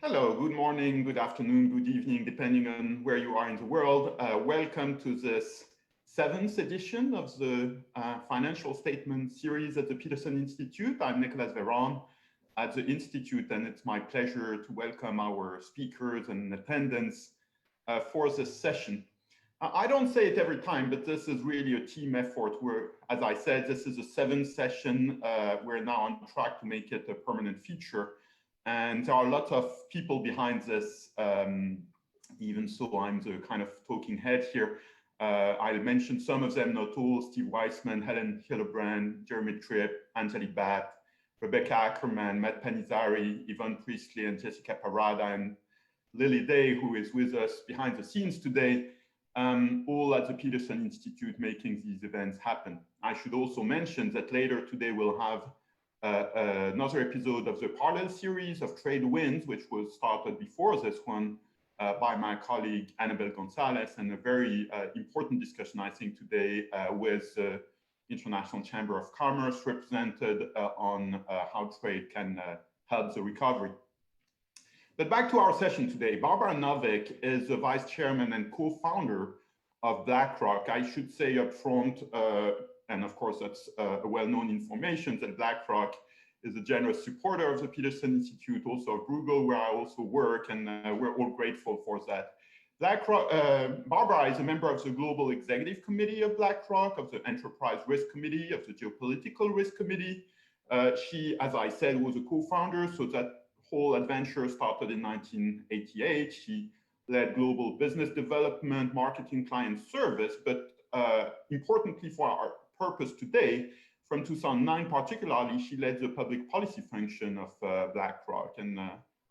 Hello, good morning, good afternoon, good evening, depending on where you are in the world. Welcome to this 7th edition of the financial statement series at the Peterson Institute. I'm Nicolas Véron at the Institute, and it's my pleasure to welcome our speakers and attendants for this session. I don't say it every time, but this is really a team effort where, as I said, this is the 7th session. We're now on track to make it a permanent feature. And there are a lot of people behind this, even so I'm the kind of talking head here. I'll mention some of them, not all: Steve Weissman, Helen Hillebrand, Jeremy Tripp, Anjali Bhatt, Rebecca Ackerman, Matt Panizari, Yvonne Priestley, and Jessica Parada, and Lily Day, who is with us behind the scenes today, all at the Peterson Institute making these events happen. I should also mention that later today we'll have another episode of the parallel series of Trade Winds, which was started before this one by my colleague Annabelle Gonzalez, and a very important discussion, I think, today with the International Chamber of Commerce represented on how trade can help the recovery. But back to our session today. Barbara Novick is the vice chairman and co-founder of BlackRock. I should say up front, and of course, that's a well-known information, that BlackRock is a generous supporter of the Peterson Institute, also of Google, where I also work, and we're all grateful for that. BlackRock, Barbara is a member of the Global Executive Committee of BlackRock, of the Enterprise Risk Committee, of the Geopolitical Risk Committee. She, as I said, was a co-founder, so that whole adventure started in 1988. She led global business development, marketing, client service, but importantly for our purpose today, from 2009 particularly, she led the public policy function of BlackRock. And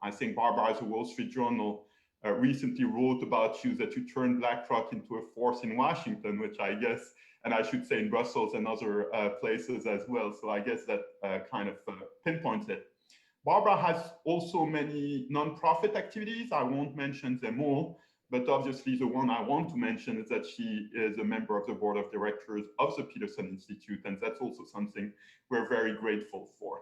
I think Barbara, as a Wall Street Journal, recently wrote about you, that you turned BlackRock into a force in Washington, which I guess, and I should say in Brussels and other places as well. So I guess that kind of pinpoints it. Barbara has also many nonprofit activities. I won't mention them all, but obviously the one I want to mention is that she is a member of the board of directors of the Peterson Institute, and that's also something we're very grateful for.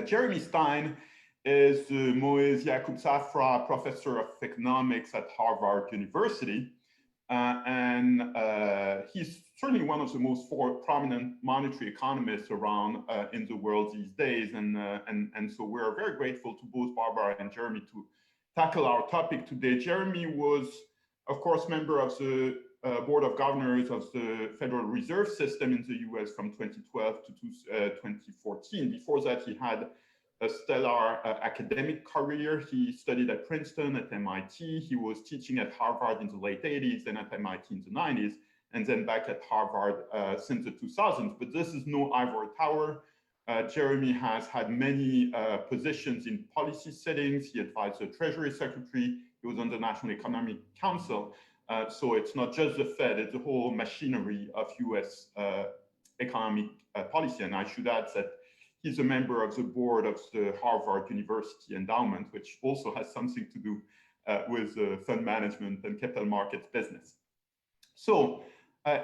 Jeremy Stein is the Moez Yacoub Safra Professor of Economics at Harvard University, and he's certainly one of the most prominent monetary economists around in the world these days, and so we're very grateful to both Barbara and Jeremy to tackle our topic today. Jeremy was, of course, member of the Board of Governors of the Federal Reserve System in the US from 2012 to 2014. Before that, he had a stellar academic career. He studied at Princeton, at MIT. He was teaching at Harvard in the late 80s, then at MIT in the 90s, and then back at Harvard since the 2000s. But this is no ivory tower. Jeremy has had many positions in policy settings. He advised the Treasury Secretary. He was on the National Economic Council. So it's not just the Fed, it's the whole machinery of US economic policy. And I should add that he's a member of the board of the Harvard University Endowment, which also has something to do with fund management and capital markets business. So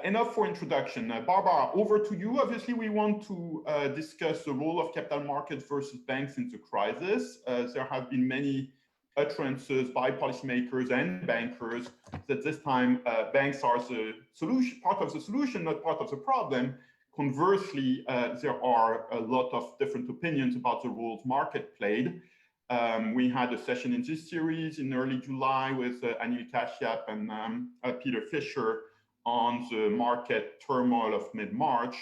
enough for introduction. Barbara, over to you. Obviously, we want to discuss the role of capital markets versus banks in the crisis. There have been many utterances by policymakers and bankers that this time banks are the solution, part of the solution, not part of the problem. Conversely, there are a lot of different opinions about the roles market played. We had a session in this series in early July with Anil Kashyap and Peter Fisher on the market turmoil of mid-March.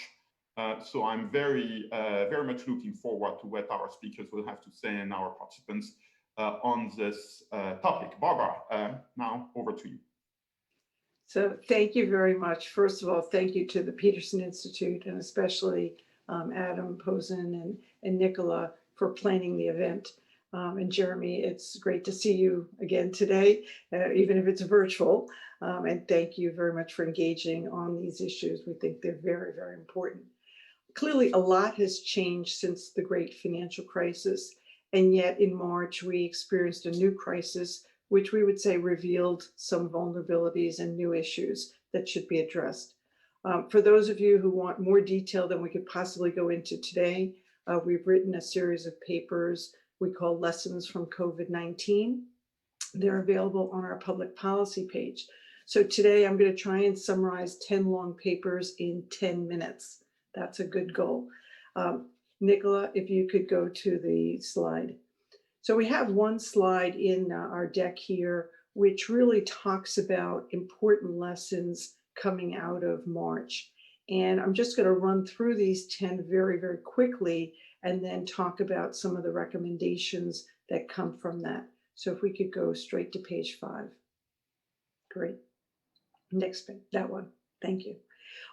So I'm very much looking forward to what our speakers will have to say and our participants on this topic. Barbara, now over to you. So thank you very much. First of all, thank you to the Peterson Institute, and especially Adam Posen and Nicolas for planning the event. And Jeremy, it's great to see you again today, even if it's virtual. And thank you very much for engaging on these issues. We think they're very, very important. Clearly, a lot has changed since the great financial crisis. And yet in March, we experienced a new crisis, which we would say revealed some vulnerabilities and new issues that should be addressed. For those of you who want more detail than we could possibly go into today, we've written a series of papers we call Lessons from COVID-19. They're available on our public policy page. So today I'm going to try and summarize 10 long papers in 10 minutes. That's a good goal. Nicola, if you could go to the slide. So we have one slide in our deck here, which really talks about important lessons coming out of March. And I'm just going to run through these 10 very, very quickly and then talk about some of the recommendations that come from that. So if we could go straight to page 5. Great. Next, that one. Thank you.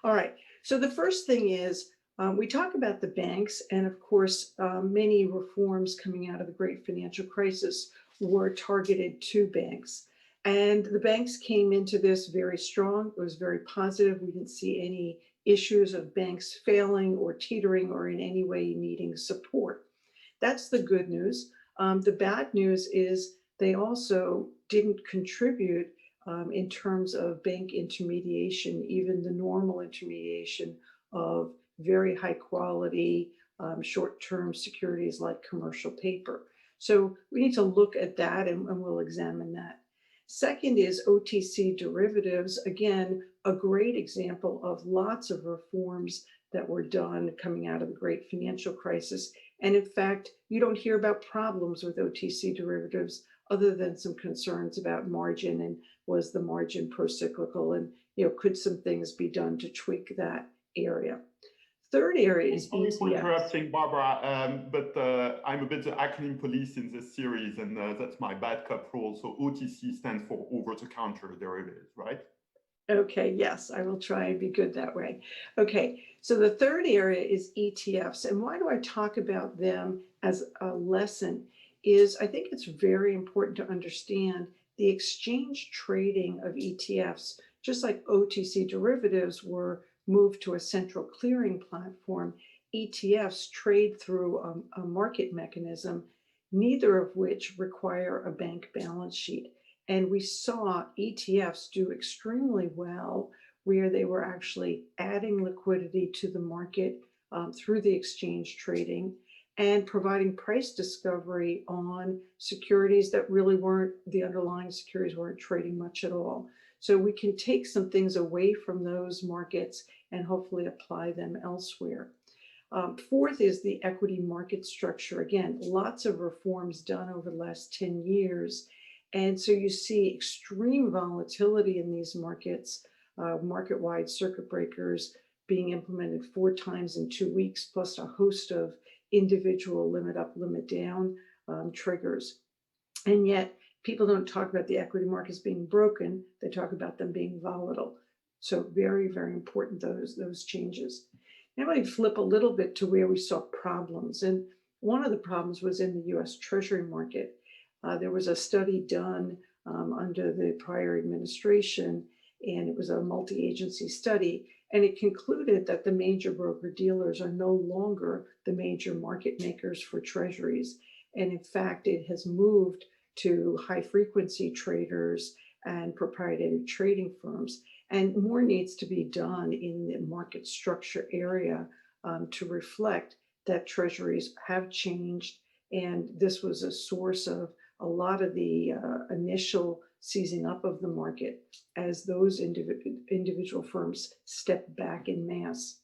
All right. So the first thing is we talk about the banks, and of course, many reforms coming out of the great financial crisis were targeted to banks. And the banks came into this very strong. It was very positive. We didn't see any issues of banks failing or teetering or in any way needing support. That's the good news. The bad news is they also didn't contribute in terms of bank intermediation, even the normal intermediation of very high quality short-term securities like commercial paper. So we need to look at that, and we'll examine that. Second is OTC derivatives. Again, a great example of lots of reforms that were done coming out of the great financial crisis. And in fact, you don't hear about problems with OTC derivatives other than some concerns about margin, and was the margin pro-cyclical, and could some things be done to tweak that area. Third area is Sorry for ETFs. interrupting, Barbara, but I'm a bit the acronym police in this series, and that's my bad cop rule. So OTC stands for over-the-counter derivatives, right? Okay, yes, I will try and be good that way. Okay, so the third area is ETFs. And why do I talk about them as a lesson is I think it's very important to understand the exchange trading of ETFs, just like OTC derivatives were moved to a central clearing platform. ETFs trade through a market mechanism, neither of which require a bank balance sheet. And we saw ETFs do extremely well where they were actually adding liquidity to the market through the exchange trading and providing price discovery on securities that really weren't, the underlying securities weren't trading much at all. So we can take some things away from those markets and hopefully apply them elsewhere. Fourth is the equity market structure. Again, lots of reforms done over the last 10 years. And so you see extreme volatility in these markets, market-wide circuit breakers being implemented 4 times in 2 weeks, plus a host of individual limit up, limit down triggers. And yet people don't talk about the equity markets being broken. They talk about them being volatile. So very, very important, those changes. Now I flip a little bit to where we saw problems. And one of the problems was in the US Treasury market. There was a study done under the prior administration, and it was a multi-agency study, and it concluded that the major broker-dealers are no longer the major market makers for treasuries. And in fact, it has moved to high-frequency traders and proprietary trading firms. And more needs to be done in the market structure area to reflect that treasuries have changed. And this was a source of a lot of the initial seizing up of the market as those individual firms step back in mass.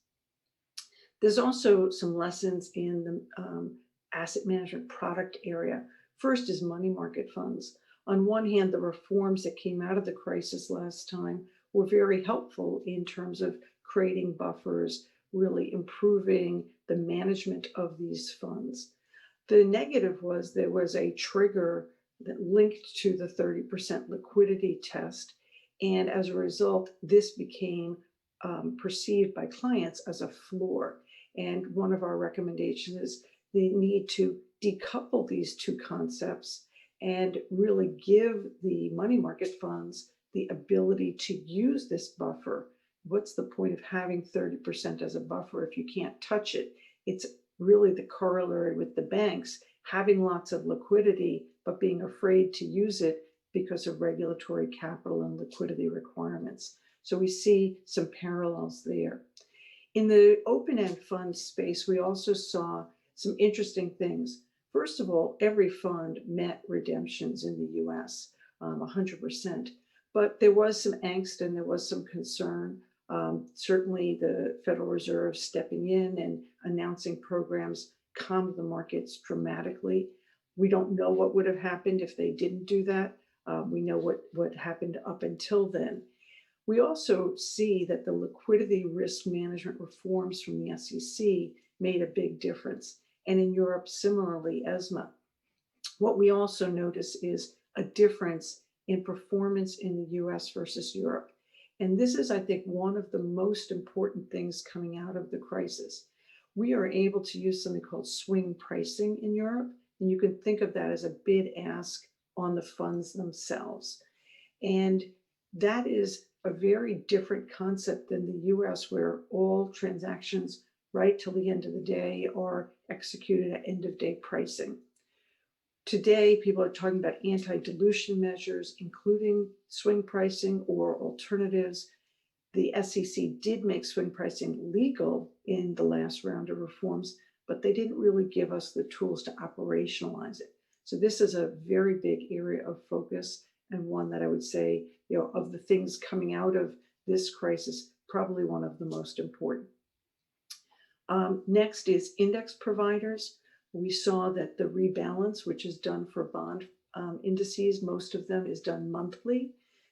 There's also some lessons in the asset management product area. First is money market funds. On one hand, the reforms that came out of the crisis last time were very helpful in terms of creating buffers, really improving the management of these funds. The negative was there was a trigger that linked to the 30% liquidity test. And as a result, this became perceived by clients as a floor. And one of our recommendations is the need to decouple these two concepts and really give the money market funds the ability to use this buffer. What's the point of having 30% as a buffer if you can't touch it? It's really the corollary with the banks having lots of liquidity, but being afraid to use it because of regulatory capital and liquidity requirements. So we see some parallels there. In the open-end fund space, we also saw some interesting things. First of all, every fund met redemptions in the US, 100%. But there was some angst and there was some concern. Certainly, the Federal Reserve stepping in and announcing programs calmed the markets dramatically. We don't know what would have happened if they didn't do that. We know what happened up until then. We also see that the liquidity risk management reforms from the SEC made a big difference. And in Europe, similarly, ESMA. What we also notice is a difference in performance in the US versus Europe. And this is, I think, one of the most important things coming out of the crisis. We are able to use something called swing pricing in Europe. And you can think of that as a bid ask on the funds themselves. And that is a very different concept than the US, where all transactions right till the end of the day are executed at end of day pricing. Today, people are talking about anti-dilution measures, including swing pricing or alternatives. The SEC did make swing pricing legal in the last round of reforms, but they didn't really give us the tools to operationalize it. So this is a very big area of focus, and one that I would say, of the things coming out of this crisis, probably one of the most important. Next is index providers. We saw that the rebalance, which is done for bond indices, most of them is done monthly,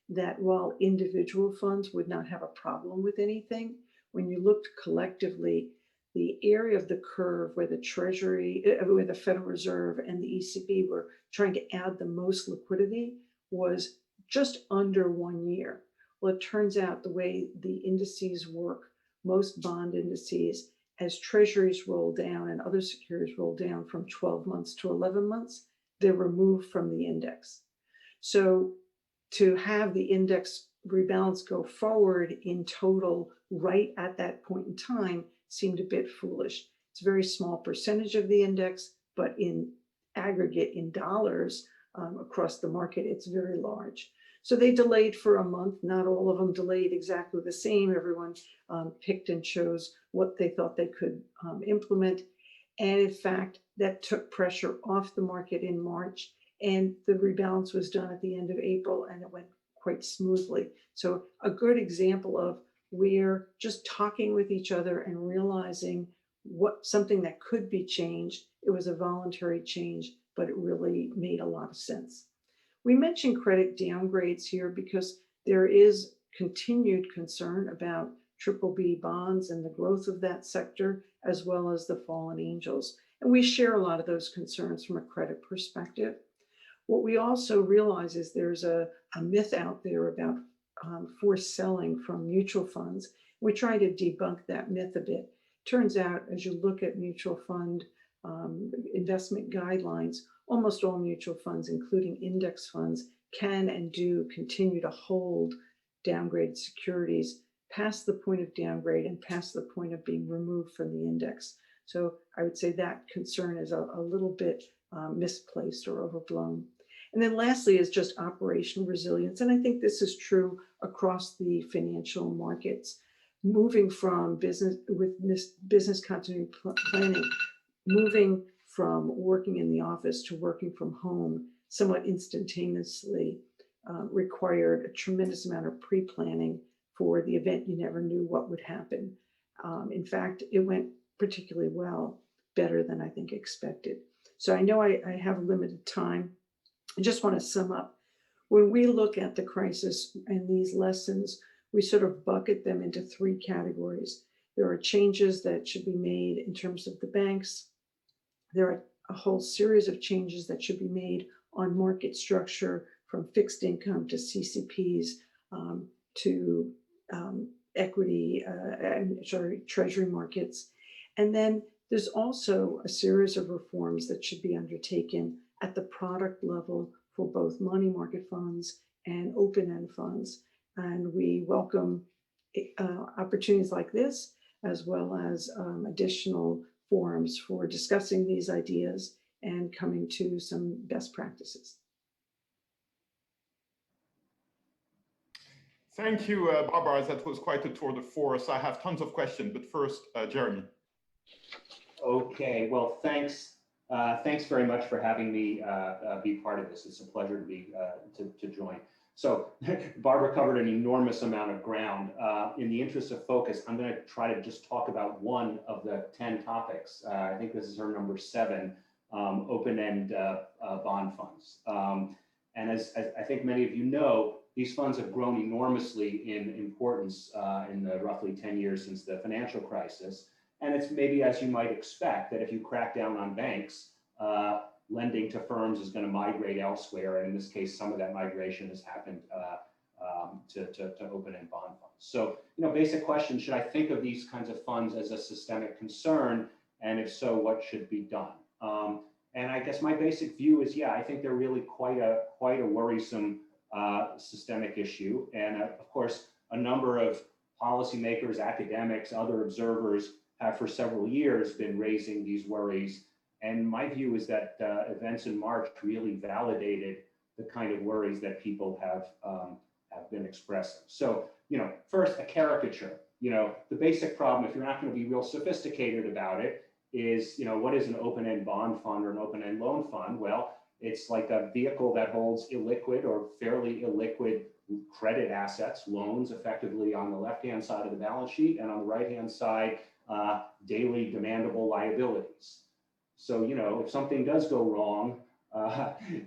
that while individual funds would not have a problem with anything, when you looked collectively, the area of the curve where the Treasury, where the Federal Reserve and the ECB were trying to add the most liquidity was just under 1 year. Well, it turns out the way the indices work, most bond indices, as treasuries roll down and other securities roll down from 12 months to 11 months, they're removed from the index. So to have the index rebalance go forward in total right at that point in time seemed a bit foolish. It's a very small percentage of the index, but in aggregate in dollars across the market, it's very large. So they delayed for a month. Not all of them delayed exactly the same. Everyone picked and chose what they thought they could implement. And in fact, that took pressure off the market in March. And the rebalance was done at the end of April, and it went quite smoothly. So a good example of where just talking with each other and realizing what something that could be changed, it was a voluntary change, but it really made a lot of sense. We mentioned credit downgrades here because there is continued concern about BBB bonds and the growth of that sector, as well as the fallen angels. And we share a lot of those concerns from a credit perspective. What we also realize is there's a myth out there about forced selling from mutual funds. We try to debunk that myth a bit. Turns out, as you look at mutual fund investment guidelines, almost all mutual funds, including index funds, can and do continue to hold downgraded securities past the point of downgrade and past the point of being removed from the index. So I would say that concern is a little bit misplaced or overblown. And then lastly is just operational resilience. And I think this is true across the financial markets. Moving from business continuity planning, moving from working in the office to working from home somewhat instantaneously required a tremendous amount of pre-planning for the event you never knew what would happen. In fact, it went particularly well, better than I think expected. So I know I have limited time. I just want to sum up. When we look at the crisis and these lessons, we sort of bucket them into three categories. There are changes that should be made in terms of the banks. There are a whole series of changes that should be made on market structure, from fixed income to CCPs to equity, treasury markets. And then there's also a series of reforms that should be undertaken at the product level for both money market funds and open-end funds. And we welcome opportunities like this, as well as additional forums for discussing these ideas and coming to some best practices. Thank you, Barbara. That was quite a tour de force. I have tons of questions, but first, Jeremy. Okay, well, thanks Thanks very much for having me be part of this. It's a pleasure to be to join. So Barbara covered an enormous amount of ground. In the interest of focus, I'm going to try to just talk about one of the 10 topics. I think this is her number 7, open-end bond funds. And as I think many of you know, these funds have grown enormously in importance in the roughly 10 years since the financial crisis. And it's maybe as you might expect that if you crack down on banks, lending to firms is going to migrate elsewhere. And in this case, some of that migration has happened to open-end bond funds. So, basic question, should I think of these kinds of funds as a systemic concern? And if so, what should be done? And I guess my basic view is, yeah, I think they're really quite a worrisome systemic issue. And of course, a number of policymakers, academics, other observers have for several years been raising these worries. And my view is that events in March really validated the kind of worries that people have been expressing. So, first, a caricature. The basic problem, if you're not going to be real sophisticated about it, is, what is an open-end bond fund or an open-end loan fund? Well, it's like a vehicle that holds illiquid or fairly illiquid credit assets, loans effectively on the left-hand side of the balance sheet, and on the right-hand side, daily demandable liabilities. So, if something does go wrong,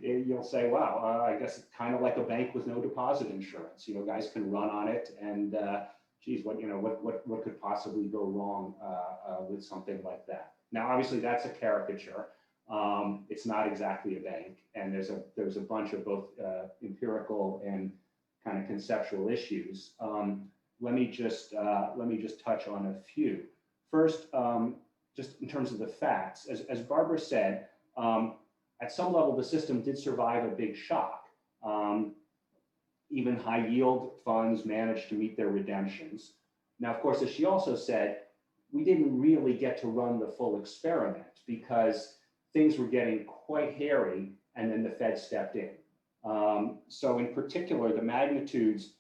you'll say, wow, I guess it's kind of like a bank with no deposit insurance. Guys can run on it, and geez, what could possibly go wrong with something like that? Now, obviously, that's a caricature. It's not exactly a bank, and there's a bunch of both empirical and kind of conceptual issues. Let me just touch on a few. First, just in terms of the facts, as Barbara said, at some level, the system did survive a big shock. Even high yield funds managed to meet their redemptions. Now, of course, as she also said, we didn't really get to run the full experiment because things were getting quite hairy, and then the Fed stepped in. So in particular, the magnitudes,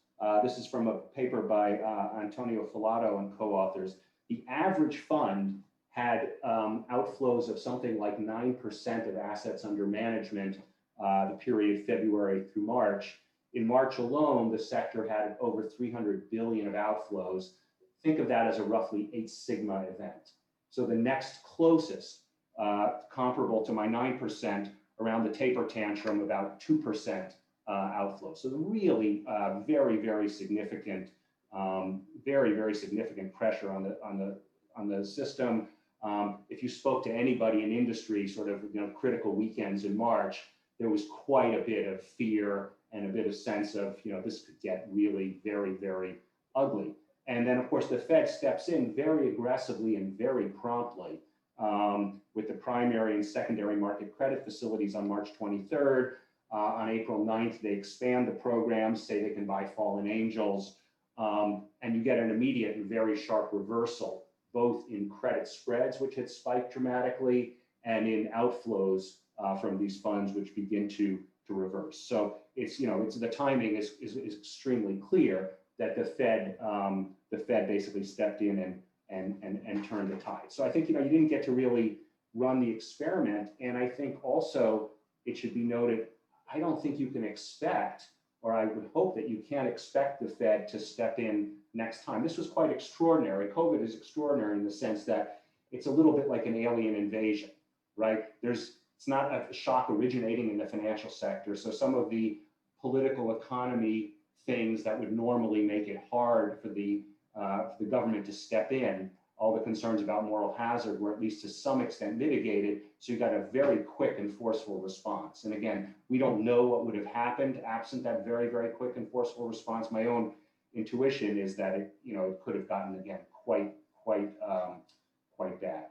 this is from a paper by Antonio Filato and co-authors, the average fund had outflows of something like 9% of assets under management the period February through March. In March alone, the sector had over 300 billion of outflows. Think of that as a roughly 8 sigma event. So the next closest, comparable to my 9%, around the taper tantrum, about 2% outflow. So really very, very significant, very significant pressure on the system. If you spoke to anybody in industry, sort of critical weekends in March, there was quite a bit of fear and a bit of sense of this could get really very, very ugly. And then of course the Fed steps in very aggressively and very promptly with the primary and secondary market credit facilities on March 23rd. On April 9th, they expand the program, say they can buy fallen angels, and you get an immediate and very sharp reversal, both in credit spreads, which had spiked dramatically, and in outflows from these funds, which begin to reverse. So it's the timing is extremely clear that the Fed basically stepped in and turned the tide. So I think you didn't get to really run the experiment, and I think also it should be noted, I don't think you can expect, or I would hope that you can't expect the Fed to step in next time. This was quite extraordinary. COVID is extraordinary in the sense that it's a little bit like an alien invasion, right? It's not a shock originating in the financial sector. So some of the political economy things that would normally make it hard for the government to step in, all the concerns about moral hazard were at least to some extent mitigated. So you got a very quick and forceful response. And again, we don't know what would have happened absent that very, very quick and forceful response. My own intuition is that it could have gotten, again, quite bad.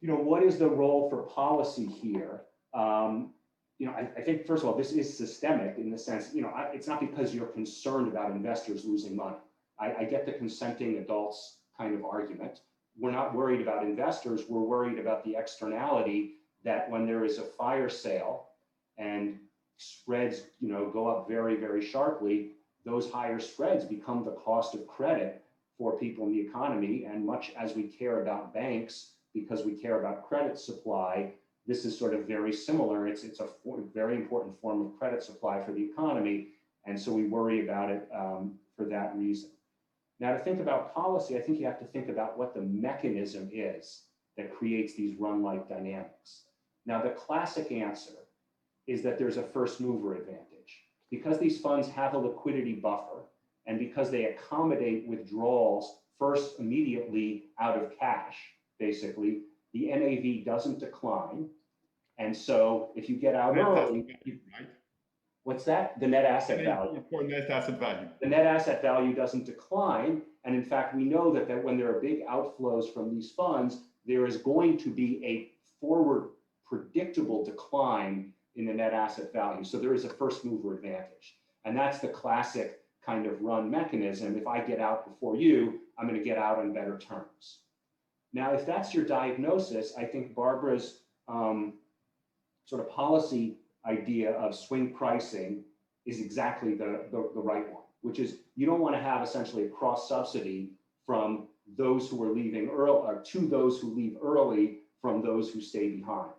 What is the role for policy here? I think, first of all, this is systemic in the sense, it's not because you're concerned about investors losing money. I get the consenting adults kind of argument. We're not worried about investors. We're worried about the externality that when there is a fire sale and spreads, go up very, very sharply, those higher spreads become the cost of credit for people in the economy. And much as we care about banks because we care about credit supply, this is sort of very similar. It's a very important form of credit supply for the economy. And so we worry about it for that reason. Now, to think about policy, I think you have to think about what the mechanism is that creates these run-like dynamics. Now, the classic answer is that there's a first mover advantage. Because these funds have a liquidity buffer, and because they accommodate withdrawals first immediately out of cash, basically, the NAV doesn't decline. And so if you get out early, right? What's that? The net asset value. For net asset value. The net asset value doesn't decline. And in fact, we know that when there are big outflows from these funds, there is going to be a forward predictable decline in the net asset value. So there is a first mover advantage. And that's the classic kind of run mechanism. If I get out before you, I'm going to get out on better terms. Now, if that's your diagnosis, I think Barbara's sort of policy idea of swing pricing is exactly the right one, which is you don't want to have essentially a cross subsidy from those who are leaving early, or to those who leave early from those who stay behind.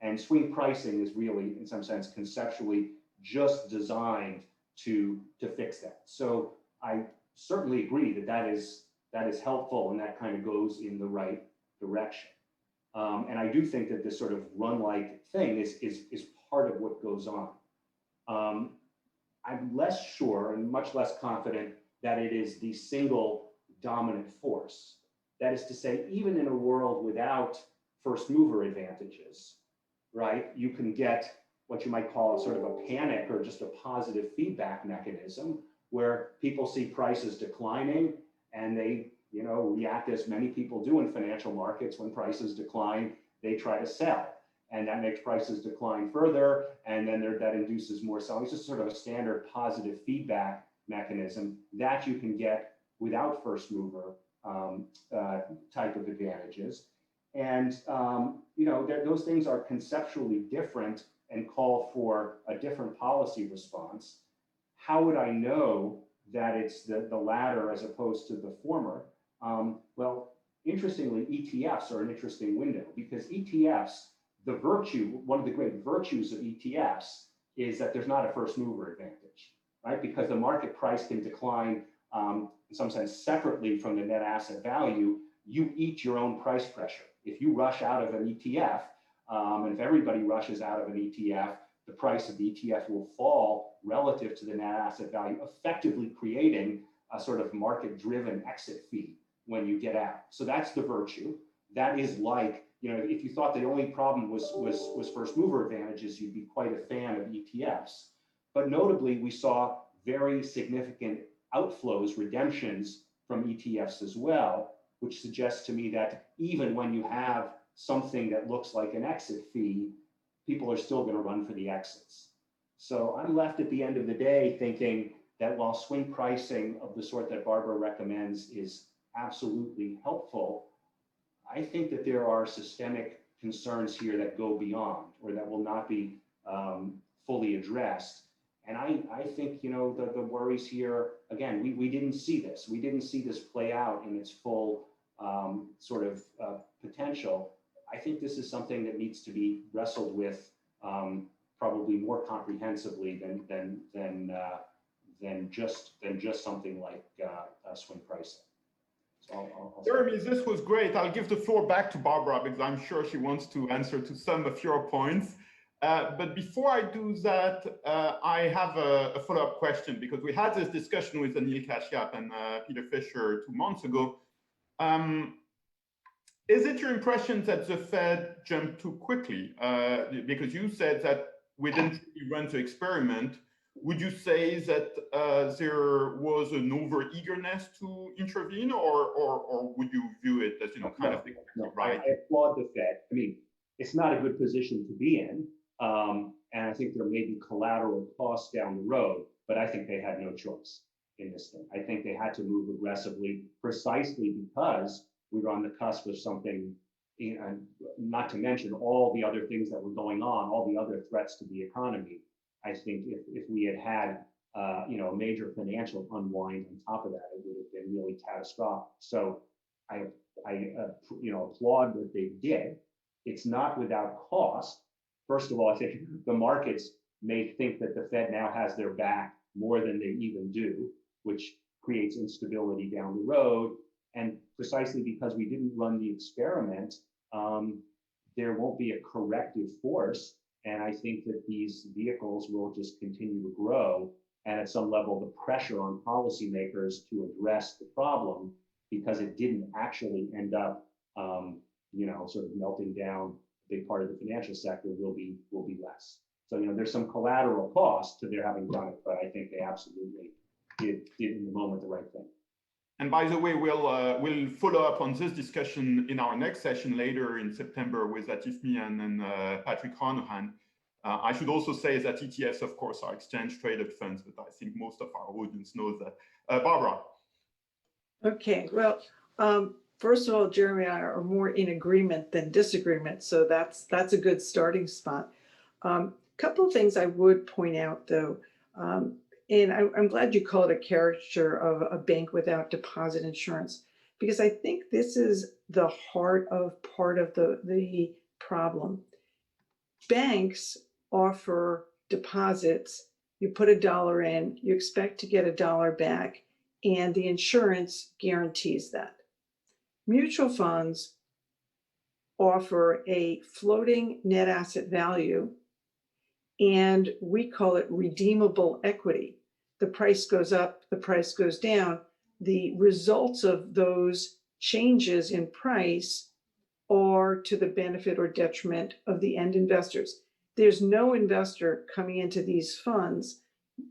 And swing pricing is really, in some sense, conceptually just designed to fix that. So I certainly agree that is helpful, and that kind of goes in the right direction. And I do think that this sort of run-like thing is part of what goes on. I'm less sure and much less confident that it is the single dominant force. That is to say, even in a world without first mover advantages, right, you can get what you might call sort of a panic or just a positive feedback mechanism where people see prices declining and they, react as many people do in financial markets. When prices decline, they try to sell, and that makes prices decline further, and then that induces more selling. It's just sort of a standard positive feedback mechanism that you can get without first mover type of advantages. And those things are conceptually different and call for a different policy response. How would I know that it's the latter as opposed to the former? Well, interestingly, ETFs are an interesting window, because ETFs, one of the great virtues of ETFs is that there's not a first mover advantage, right? Because the market price can decline in some sense separately from the net asset value. You eat your own price pressure. If you rush out of an ETF, and if everybody rushes out of an ETF, the price of the ETF will fall relative to the net asset value, effectively creating a sort of market-driven exit fee when you get out. So that's the virtue. That is like, if you thought the only problem was first mover advantages, you'd be quite a fan of ETFs. But notably, we saw very significant outflows, redemptions from ETFs as well, which suggests to me that even when you have something that looks like an exit fee, people are still going to run for the exits. So I'm left at the end of the day thinking that while swing pricing of the sort that Barbara recommends is absolutely helpful, I think that there are systemic concerns here that go beyond, or that will not be fully addressed. And I think, the worries here, again, we didn't see this. We didn't see this play out in its full sort of potential. I think this is something that needs to be wrestled with probably more comprehensively than just something like swing pricing. So Jeremy, this was great. I'll give the floor back to Barbara because I'm sure she wants to answer to some of your points. But before I do that, I have a follow-up question, because we had this discussion with Anil Kashyap and Peter Fisher 2 months ago. Is it your impression that the Fed jumped too quickly? Because you said that we didn't really run the experiment. Would you say that there was an over-eagerness to intervene, or would you view it as, kind of right? I applaud the Fed. I mean, it's not a good position to be in. And I think there may be collateral costs down the road, but I think they had no choice in this thing. I think they had to move aggressively precisely because we were on the cusp of something, and not to mention all the other things that were going on, all the other threats to the economy. I think if we had a major financial unwind on top of that, it would have been really catastrophic. So applaud what they did. It's not without cost. First of all, I think the markets may think that the Fed now has their back more than they even do, which creates instability down the road. And precisely because we didn't run the experiment, there won't be a corrective force. And I think that these vehicles will just continue to grow. And at some level, the pressure on policymakers to address the problem, because it didn't actually end up, sort of melting down a big part of the financial sector, will be less. So, there's some collateral cost to their having done it, but I think they absolutely did in the moment the right thing. And by the way, we'll follow up on this discussion in our next session later in September with Latif Mian and Patrick Honohan. I should also say that ETFs, of course, are exchange-traded funds, but I think most of our audience knows that. Barbara. Okay, well, first of all, Jeremy and I are more in agreement than disagreement, so that's a good starting spot. Couple of things I would point out, though, and I'm glad you call it a caricature of a bank without deposit insurance, because I think this is the heart of part of the problem. Banks offer deposits. You put $1 in, you expect to get $1 back, and the insurance guarantees that. Mutual funds offer a floating net asset value, and we call it redeemable equity. The price goes up, the price goes down. The results of those changes in price are to the benefit or detriment of the end investors. There's no investor coming into these funds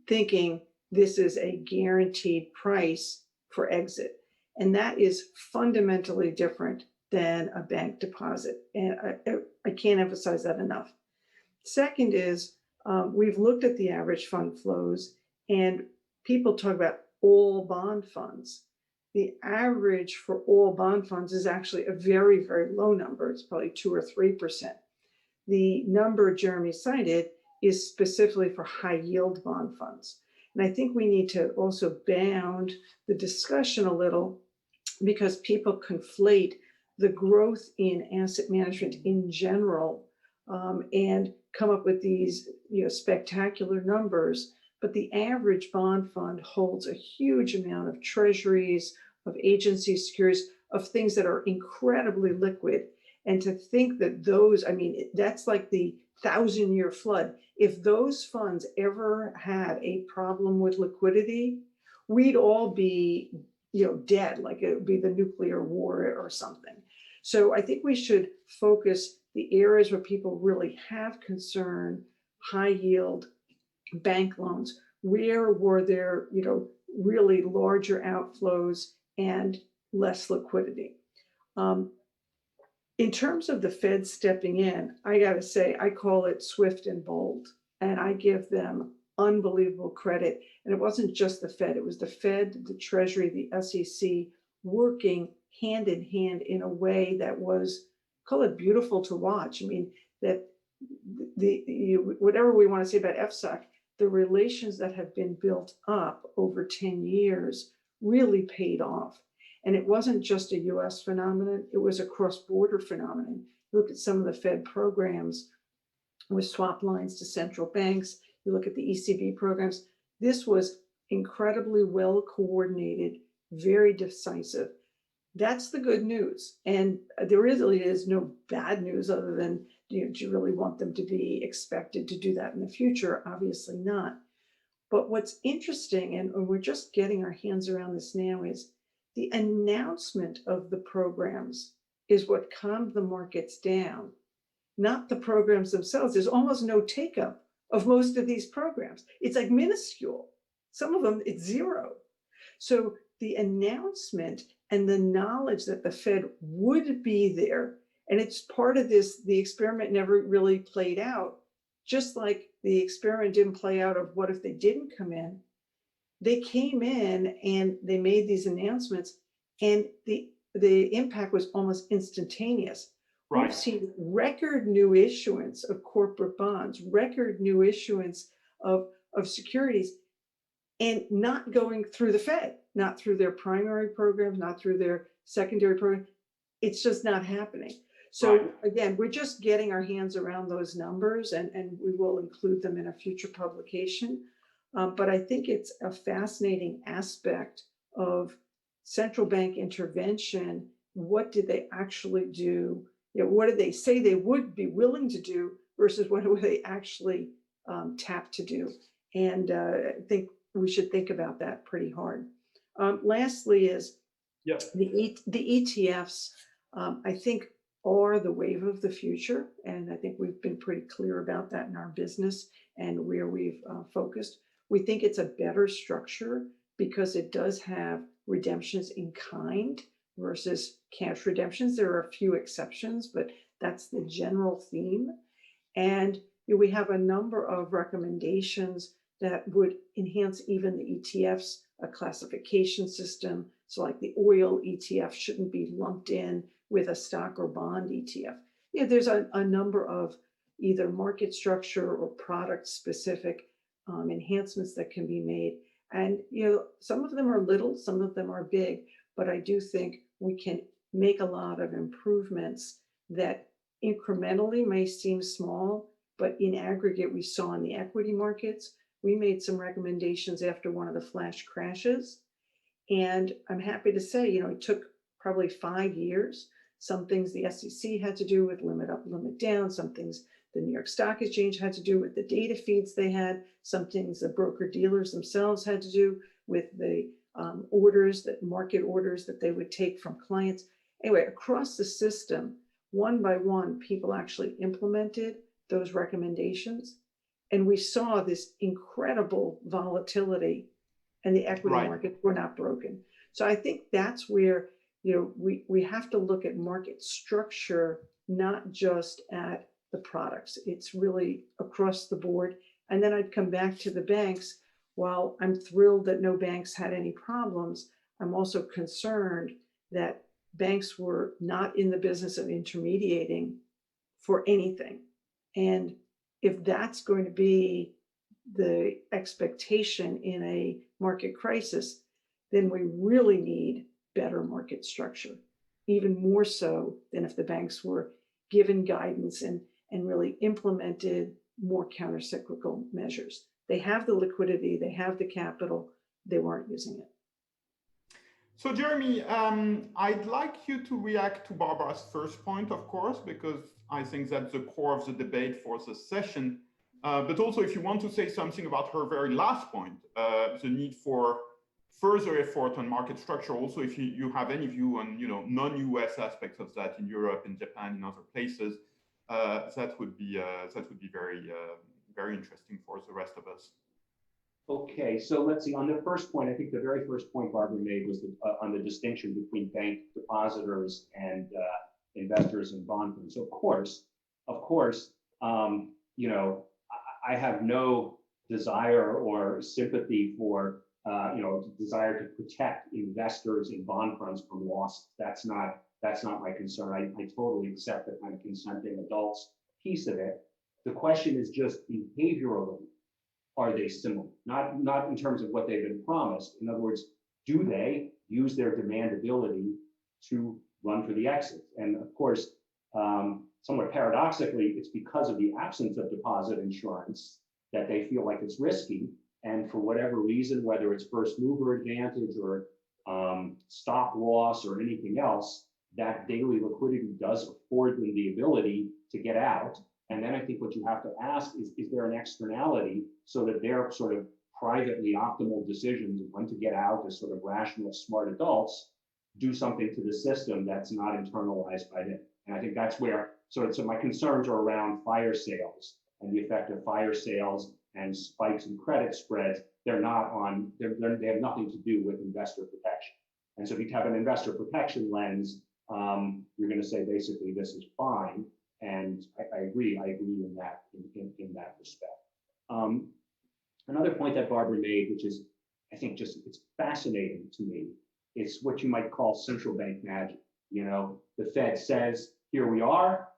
thinking this is a guaranteed price for exit. And that is fundamentally different than a bank deposit. And I can't emphasize that enough. Second is, we've looked at the average fund flows, and people talk about all bond funds. The average for all bond funds is actually a very, very low number. It's probably 2 or 3%. The number Jeremy cited is specifically for high yield bond funds. And I think we need to also bound the discussion a little, because people conflate the growth in asset management in general and come up with these spectacular numbers. But the average bond fund holds a huge amount of treasuries, of agency securities, of things that are incredibly liquid. And to think that those, that's like the 1,000-year flood. If those funds ever had a problem with liquidity, we'd all be dead, like it would be the nuclear war or something. So I think we should focus the areas where people really have concern, high yield bank loans. Where were there, really larger outflows and less liquidity? In terms of the Fed stepping in, I got to say, I call it swift and bold, and I give them unbelievable credit. And it wasn't just the Fed, it was the Fed, the Treasury, the SEC working hand in hand in a way that was, call it beautiful to watch. That whatever we want to say about FSOC, the relations that have been built up over 10 years really paid off. And it wasn't just a US phenomenon, it was a cross-border phenomenon. Look at some of the Fed programs with swap lines to central banks. You look at the ECB programs. This was incredibly well coordinated, very decisive. That's the good news. And there really is no bad news other than, do you really want them to be expected to do that in the future? Obviously not. But what's interesting, and we're just getting our hands around this now, is the announcement of the programs is what calmed the markets down, not the programs themselves. There's almost no take-up of most of these programs. It's like minuscule. Some of them, it's zero. So the announcement and the knowledge that the Fed would be there, and it's part of this, the experiment never really played out, just like the experiment didn't play out of what if they didn't come in. They came in and they made these announcements, and the impact was almost instantaneous. Right. We've seen record new issuance of corporate bonds, record new issuance of securities, and not going through the Fed, not through their primary programs, not through their secondary program. It's just not happening. So again, we're just getting our hands around those numbers, and we will include them in a future publication. But I think it's a fascinating aspect of central bank intervention. What did they actually do? You know, what did they say they would be willing to do versus what would they actually tap to do? And I think we should think about that pretty hard. Lastly is the ETFs, I think, are the wave of the future. And I think we've been pretty clear about that in our business and where we've focused. We think it's a better structure because it does have redemptions in kind versus cash redemptions. There are a few exceptions, but that's the general theme. And we have a number of recommendations that would enhance even the ETFs, a classification system. So like the oil ETF shouldn't be lumped in with a stock or bond ETF. Yeah, there's a number of either market structure or product specific enhancements that can be made. And, some of them are little, some of them are big, but I do think we can make a lot of improvements that incrementally may seem small, but in aggregate, we saw in the equity markets, we made some recommendations after one of the flash crashes. And I'm happy to say, it took probably 5 years. Some things the SEC had to do with limit up, limit down. Some things the New York Stock Exchange had to do with the data feeds they had. Some things the broker dealers themselves had to do with the market orders that they would take from clients. Anyway, across the system, one by one, people actually implemented those recommendations. And we saw this incredible volatility, and the equity markets were not broken. So I think that's where, we have to look at market structure, not just at the products. It's really across the board. And then I'd come back to the banks. While I'm thrilled that no banks had any problems, I'm also concerned that banks were not in the business of intermediating for anything. And if that's going to be the expectation in a market crisis, then we really need better market structure, even more so than if the banks were given guidance and really implemented more countercyclical measures. They have the liquidity, they have the capital, they weren't using it. So Jeremy, I'd like you to react to Barbara's first point, of course, because I think that's the core of the debate for this session. But also if you want to say something about her very last point, the need for further effort on market structure. Also, if you have any view on non-US aspects of that in Europe, in Japan, in other places, that would be very very interesting for the rest of us. Okay, so let's see. On the first point, I think the very first point Barbara made was on the distinction between bank depositors and investors in bond funds. So of course, I have no desire or sympathy for desire to protect investors in bond funds from loss. That's not my concern. I totally accept the kind of consenting adults piece of it. The question is just behaviorally, are they similar? Not in terms of what they've been promised. In other words, do they use their demandability to run for the exit? And of course, somewhat paradoxically, it's because of the absence of deposit insurance that they feel like it's risky. And for whatever reason, whether it's first mover advantage or stop loss or anything else, that daily liquidity does afford them the ability to get out. And then I think what you have to ask is there an externality so that their sort of privately optimal decisions of when to get out as sort of rational, smart adults do something to the system that's not internalized by them. And I think that's where, so my concerns are around fire sales and the effect of fire sales and spikes in credit spreads. They have nothing to do with investor protection. And so if you have an investor protection lens, you're going to say basically this is fine. And I agree in that respect. Another point that Barbara made, which is, I think it's fascinating to me, is what you might call central bank magic. The Fed says, here we are,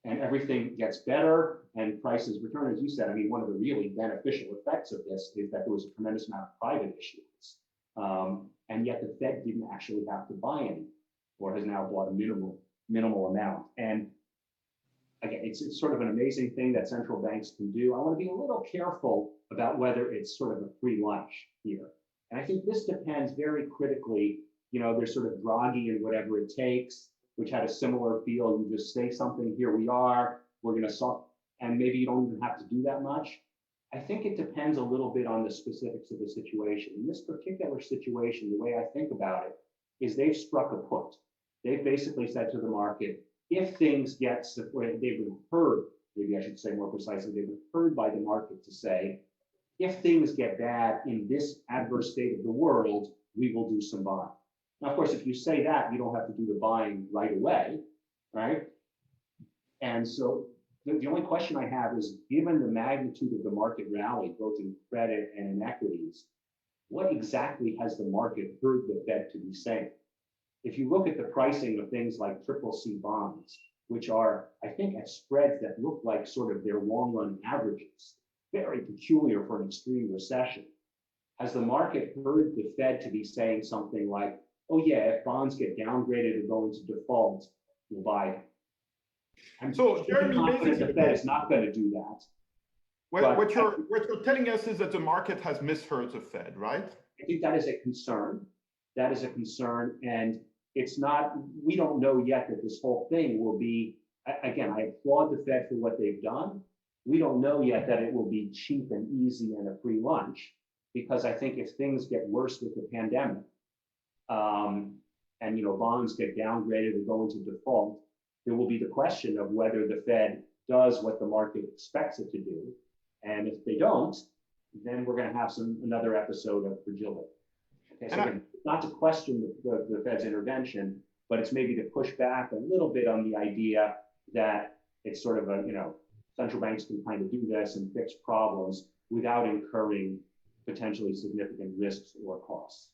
and everything gets better and prices return. As you said, I mean, one of the really beneficial effects of this is that there was a tremendous amount of private issuance. And yet the Fed didn't actually have to buy any. or has now bought a minimal amount. And again, it's sort of an amazing thing that central banks can do. I want to be a little careful about whether it's sort of a free lunch here. And I think this depends very critically. There's sort of Draghi and whatever it takes, which had a similar feel. You just say something, here we are, we're going to solve, and maybe you don't even have to do that much. I think it depends a little bit on the specifics of the situation. In this particular situation, the way I think about it is they've struck a put. They've basically said to the market, if things get, they've been heard, maybe I should say more precisely, they've been heard by the market to say, if things get bad in this adverse state of the world, we will do some buying. Now, of course, if you say that, you don't have to do the buying right away, right? And so the only question I have is, given the magnitude of the market rally, both in credit and in equities, what exactly has the market heard the Fed to be saying? If you look at the pricing of things like CCC bonds, which are, I think, at spreads that look like sort of their long run averages, very peculiar for an extreme recession, has the market heard the Fed to be saying something like, oh yeah, if bonds get downgraded or go into default, we'll buy them? I'm So Jeremy, confident the Fed is not going to do that. what you're telling us is that the market has misheard the Fed, right? I think that is a concern. That is a concern. And it's not, we don't know yet that this whole thing will be, again, I applaud the Fed for what they've done. We don't know yet that it will be cheap and easy and a free lunch, because I think if things get worse with the pandemic, and bonds get downgraded or go into default, there will be the question of whether the Fed does what the market expects it to do. And if they don't, then we're going to have another episode of fragility. Okay, so again, not to question the Fed's intervention, but it's maybe to push back a little bit on the idea that it's sort of a, central banks can kind of do this and fix problems without incurring potentially significant risks or costs.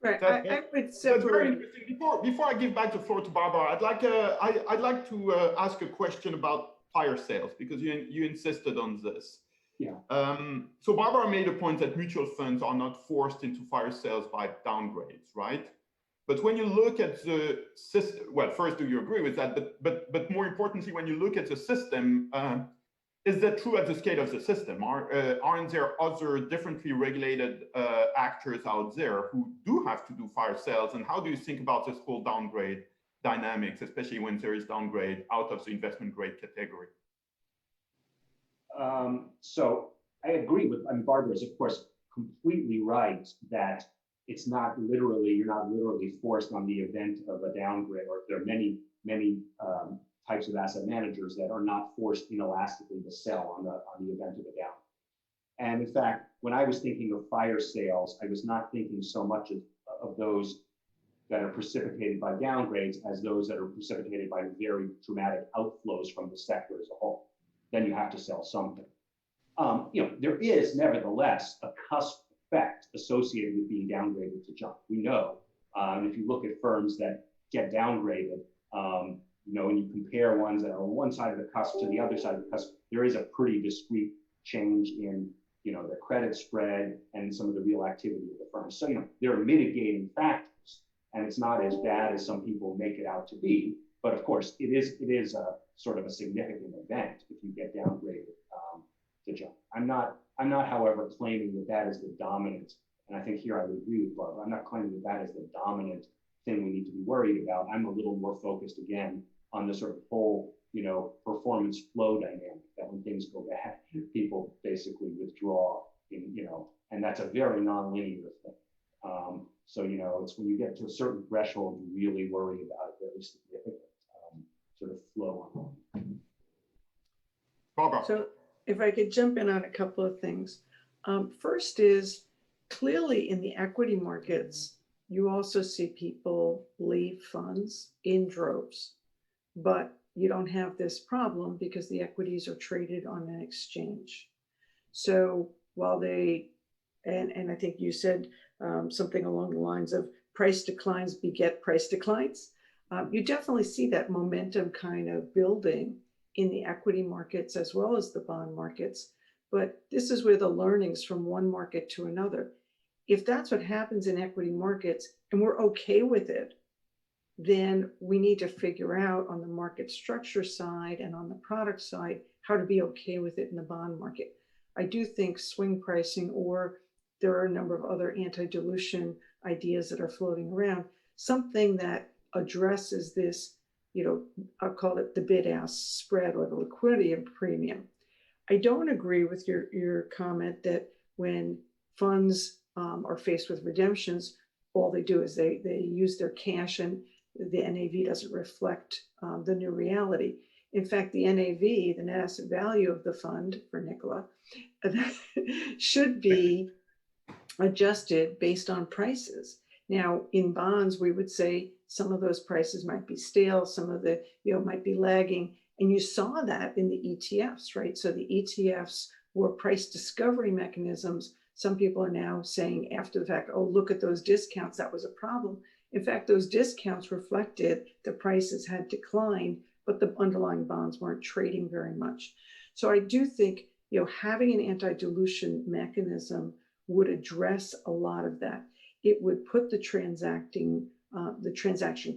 Right, I would That's very separate. interesting. Before I give back the floor to Barbara, I'd like to ask a question about fire sales, because you insisted on this. Yeah. So Barbara made a point that mutual funds are not forced into fire sales by downgrades, right? But when you look at the system, well, first, do you agree with that? But more importantly, when you look at the system, is that true at the scale of the system? Aren't there other differently regulated actors out there who do have to do fire sales? And how do you think about this whole downgrade dynamics, especially when there is downgrade out of the investment grade category? So I agree with, Barbara is of course completely right that it's not literally, you're not literally forced on the event of a downgrade, or there are many types of asset managers that are not forced inelastically to sell on the event of a down. And in fact, when I was thinking of fire sales, I was not thinking so much of those that are precipitated by downgrades as those that are precipitated by very dramatic outflows from the sector as a whole. Then you have to sell something. There is nevertheless a cusp effect associated with being downgraded to junk. We know, if you look at firms that get downgraded, and you compare ones that are on one side of the cusp to the other side of the cusp, there is a pretty discrete change in, the credit spread and some of the real activity of the firm. So, there are mitigating factors, and it's not as bad as some people make it out to be. But of course, it is a sort of a significant event if you get downgraded to junk. I'm not, however, claiming that is the dominant, and I think here I would agree with Barbara, I'm not claiming that is the dominant thing we need to be worried about. I'm a little more focused again on the sort of whole, performance flow dynamic, that when things go bad, people basically withdraw, and that's a very nonlinear thing. So, it's when you get to a certain threshold, you really worry about a very significant sort of flow on. Barbara. So if I could jump in on a couple of things. First is, clearly in the equity markets, you also see people leave funds in droves, but you don't have this problem because the equities are traded on an exchange. So while they, and I think you said something along the lines of price declines beget price declines, you definitely see that momentum kind of building in the equity markets as well as the bond markets. But this is where the learnings from one market to another. If that's what happens in equity markets and we're okay with it, then we need to figure out on the market structure side and on the product side how to be okay with it in the bond market. I do think swing pricing, or there are a number of other anti-dilution ideas that are floating around, something that addresses this, I'll call it the bid-ask spread or the liquidity premium. I don't agree with your comment that when funds are faced with redemptions, all they do is they use their cash and the NAV doesn't reflect the new reality. In fact, the NAV, the net asset value of the fund for Nicolas, should be adjusted based on prices. Now, in bonds, we would say some of those prices might be stale, some of the, might be lagging. And you saw that in the ETFs, right? So the ETFs were price discovery mechanisms. Some people are now saying after the fact, oh, look at those discounts, that was a problem. In fact, those discounts reflected the prices had declined, but the underlying bonds weren't trading very much. So I do think, having an anti-dilution mechanism would address a lot of that. It would put the transaction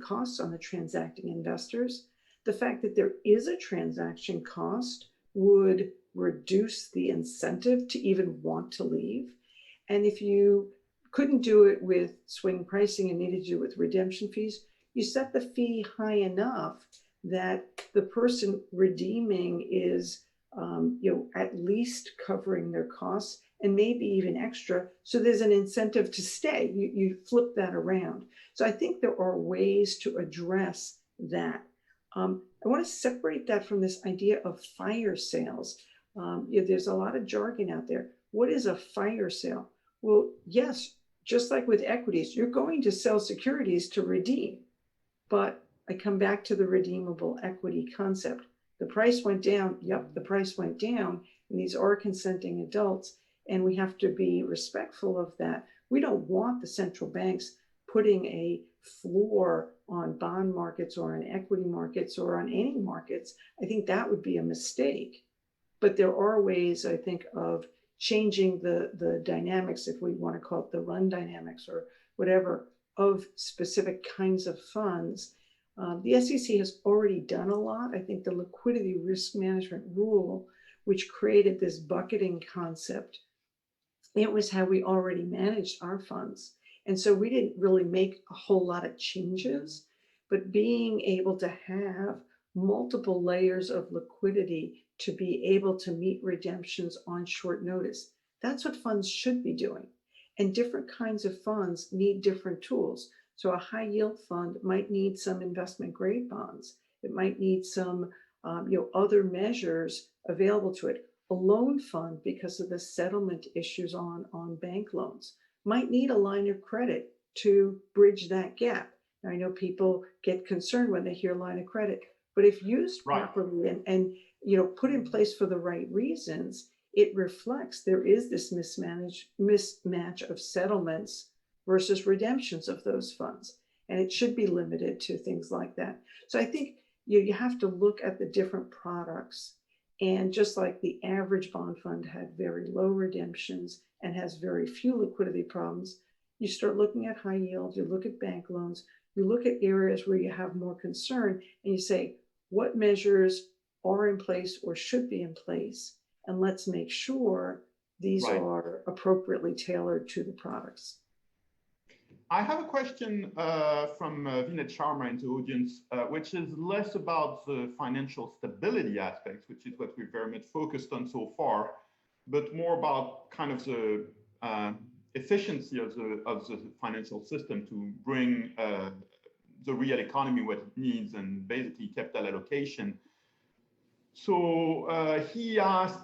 costs on the transacting investors. The fact that there is a transaction cost would reduce the incentive to even want to leave. And if you couldn't do it with swing pricing and needed to do it with redemption fees, you set the fee high enough that the person redeeming is at least covering their costs and maybe even extra. So there's an incentive to stay. You flip that around. So I think there are ways to address that. I want to separate that from this idea of fire sales. There's a lot of jargon out there. What is a fire sale? Well, yes, just like with equities, you're going to sell securities to redeem. But I come back to the redeemable equity concept. The price went down. Yep, the price went down. And these are consenting adults. And we have to be respectful of that. We don't want the central banks putting a floor on bond markets or on equity markets or on any markets. I think that would be a mistake. But there are ways, I think, of changing the dynamics, if we want to call it the run dynamics or whatever, of specific kinds of funds. The SEC has already done a lot. I think the liquidity risk management rule, which created this bucketing concept, it was how we already managed our funds. And so we didn't really make a whole lot of changes, but being able to have multiple layers of liquidity to be able to meet redemptions on short notice, that's what funds should be doing. And different kinds of funds need different tools. So a high yield fund might need some investment grade bonds. It might need some other measures available to it. A loan fund, because of the settlement issues on bank loans, might need a line of credit to bridge that gap. Now, I know people get concerned when they hear line of credit, but if used properly and put in place for the right reasons, it reflects there is this mismatch of settlements versus redemptions of those funds. And it should be limited to things like that. So I think you have to look at the different products. And just like the average bond fund had very low redemptions and has very few liquidity problems, you start looking at high yield, you look at bank loans, you look at areas where you have more concern, and you say, what measures are in place or should be in place? And let's make sure these are appropriately tailored to the products. I have a question from Vinay Sharma in the audience, which is less about the financial stability aspects, which is what we're very much focused on so far, but more about kind of the efficiency of the financial system to bring the real economy what it needs and basically capital allocation. So he asked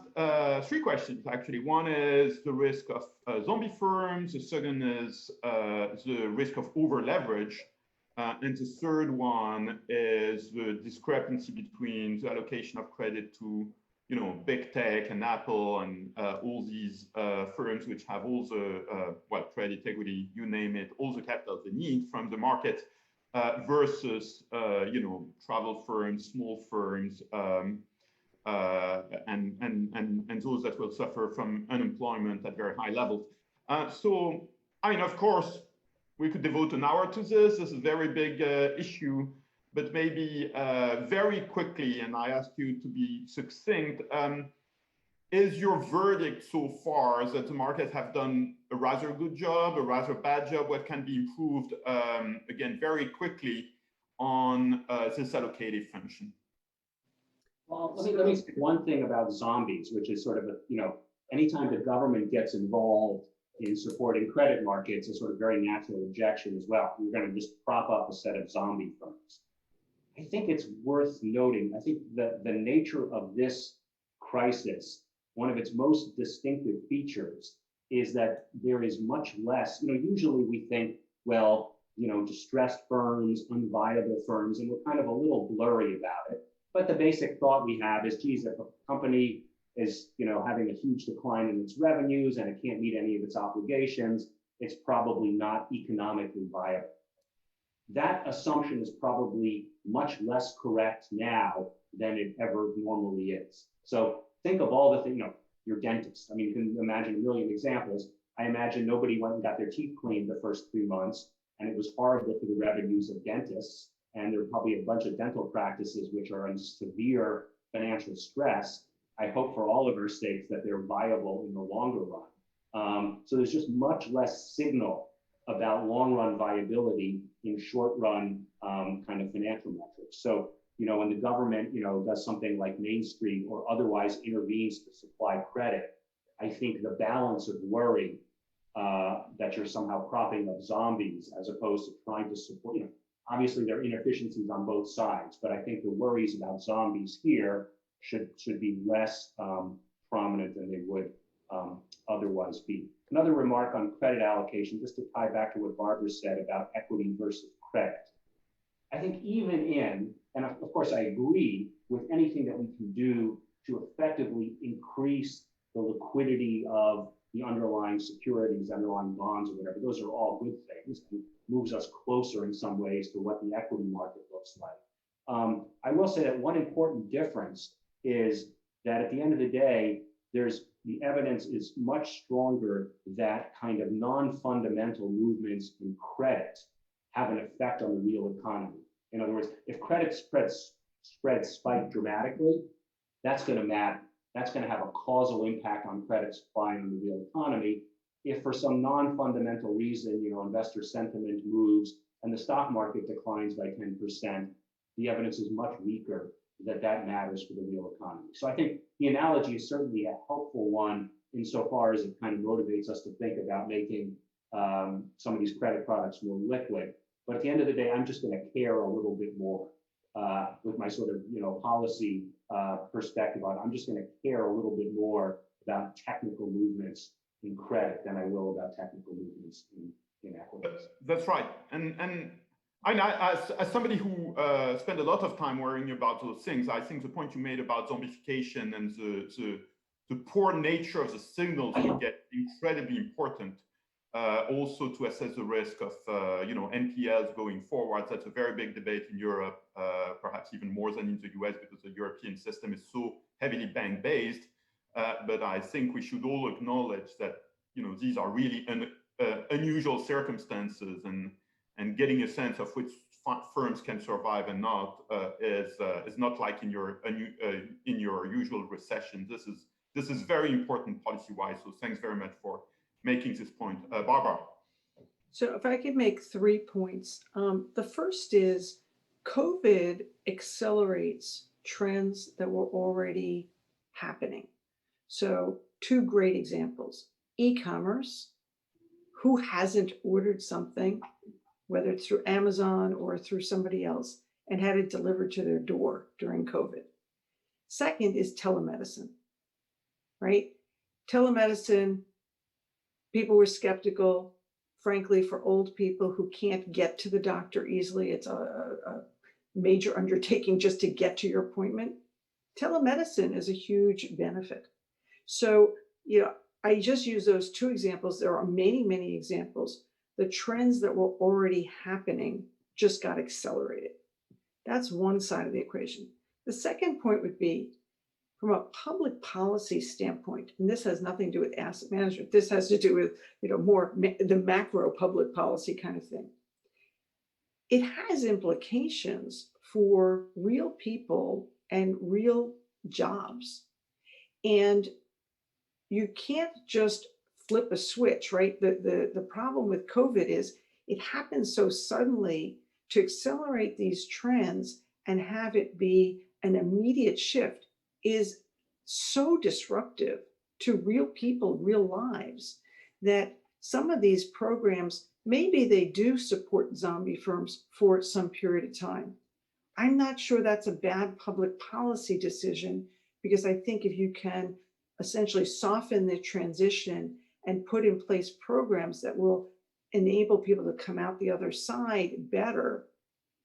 three questions, actually. One is the risk of zombie firms. The second is the risk of over leverage. And the third one is the discrepancy between the allocation of credit to, big tech and Apple and all these firms which have all the, credit, equity, you name it, all the capital they need from the market versus, travel firms, small firms, and those that will suffer from unemployment at very high levels. So, of course, we could devote an hour to this. This is a very big issue, but maybe very quickly, and I ask you to be succinct, is your verdict so far that the markets have done a rather good job, a rather bad job? What can be improved, again, very quickly on this allocative function? Well, let me say one thing about zombies, which is sort of a, anytime the government gets involved in supporting credit markets, a sort of very natural objection as well. We're going to just prop up a set of zombie firms. I think it's worth noting, I think that the nature of this crisis, one of its most distinctive features is that there is much less, usually we think, well, distressed firms, unviable firms, and we're kind of a little blurry about it. But the basic thought we have is, geez, if a company is, having a huge decline in its revenues and it can't meet any of its obligations, it's probably not economically viable. That assumption is probably much less correct now than it ever normally is. So think of all the things, your dentist. I mean, you can imagine a million examples. I imagine nobody went and got their teeth cleaned the first 3 months, and it was horrible for the revenues of dentists. And there are probably a bunch of dental practices which are in severe financial stress. I hope for all of our states that they're viable in the longer run. So there's just much less signal about long run viability in short run kind of financial metrics. So, when the government, does something like Main Street or otherwise intervenes to supply credit, I think the balance of worry that you're somehow propping up zombies as opposed to trying to support, obviously there are inefficiencies on both sides, but I think the worries about zombies here should be less prominent than they would otherwise be. Another remark on credit allocation, just to tie back to what Barbara said about equity versus credit. I think even in, and of course I agree with anything that we can do to effectively increase the liquidity of the underlying securities, underlying bonds or whatever, those are all good things and moves us closer in some ways to what the equity market looks like. I will say that one important difference is that at the end of the day, the evidence is much stronger that kind of non-fundamental movements in credit have an effect on the real economy. In other words, if credit spreads spike dramatically, that's going to matter. That's going to have a causal impact on credit supply and the real economy. If for some non-fundamental reason, investor sentiment moves and the stock market declines by 10%, the evidence is much weaker that matters for the real economy. So I think the analogy is certainly a helpful one insofar as it kind of motivates us to think about making some of these credit products more liquid. But at the end of the day, I'm just going to care a little bit more with my sort of policy perspective on. I'm just going to care a little bit more about technical movements in credit than I will about technical movements in equities. That's right, and as somebody who spent a lot of time worrying about those things, I think the point you made about zombification and the poor nature of the signals we get incredibly important. Also to assess the risk of NPLs going forward. That's a very big debate in Europe, perhaps even more than in the US because the European system is so heavily bank-based. But I think we should all acknowledge that these are really unusual circumstances, and getting a sense of which firms can survive and not is not like in your usual recession. This is very important policy-wise. So thanks very much for making this point. Barbara. So if I could make 3 points. The first is COVID accelerates trends that were already happening. So 2 great examples. E-commerce. Who hasn't ordered something, whether it's through Amazon or through somebody else, and had it delivered to their door during COVID? Second is telemedicine, right? Telemedicine, people were skeptical, frankly, for old people who can't get to the doctor easily. It's a major undertaking just to get to your appointment. Telemedicine is a huge benefit. So, I just use those 2 examples. There are many, many examples. The trends that were already happening just got accelerated. That's one side of the equation. The second point would be, from a public policy standpoint, and this has nothing to do with asset management, this has to do with, more the macro public policy kind of thing. It has implications for real people and real jobs. And you can't just flip a switch, right? The problem with COVID is it happens so suddenly. To accelerate these trends and have it be an immediate shift is so disruptive to real people, real lives, that some of these programs, maybe they do support zombie firms for some period of time. I'm not sure that's a bad public policy decision, because I think if you can essentially soften the transition and put in place programs that will enable people to come out the other side better,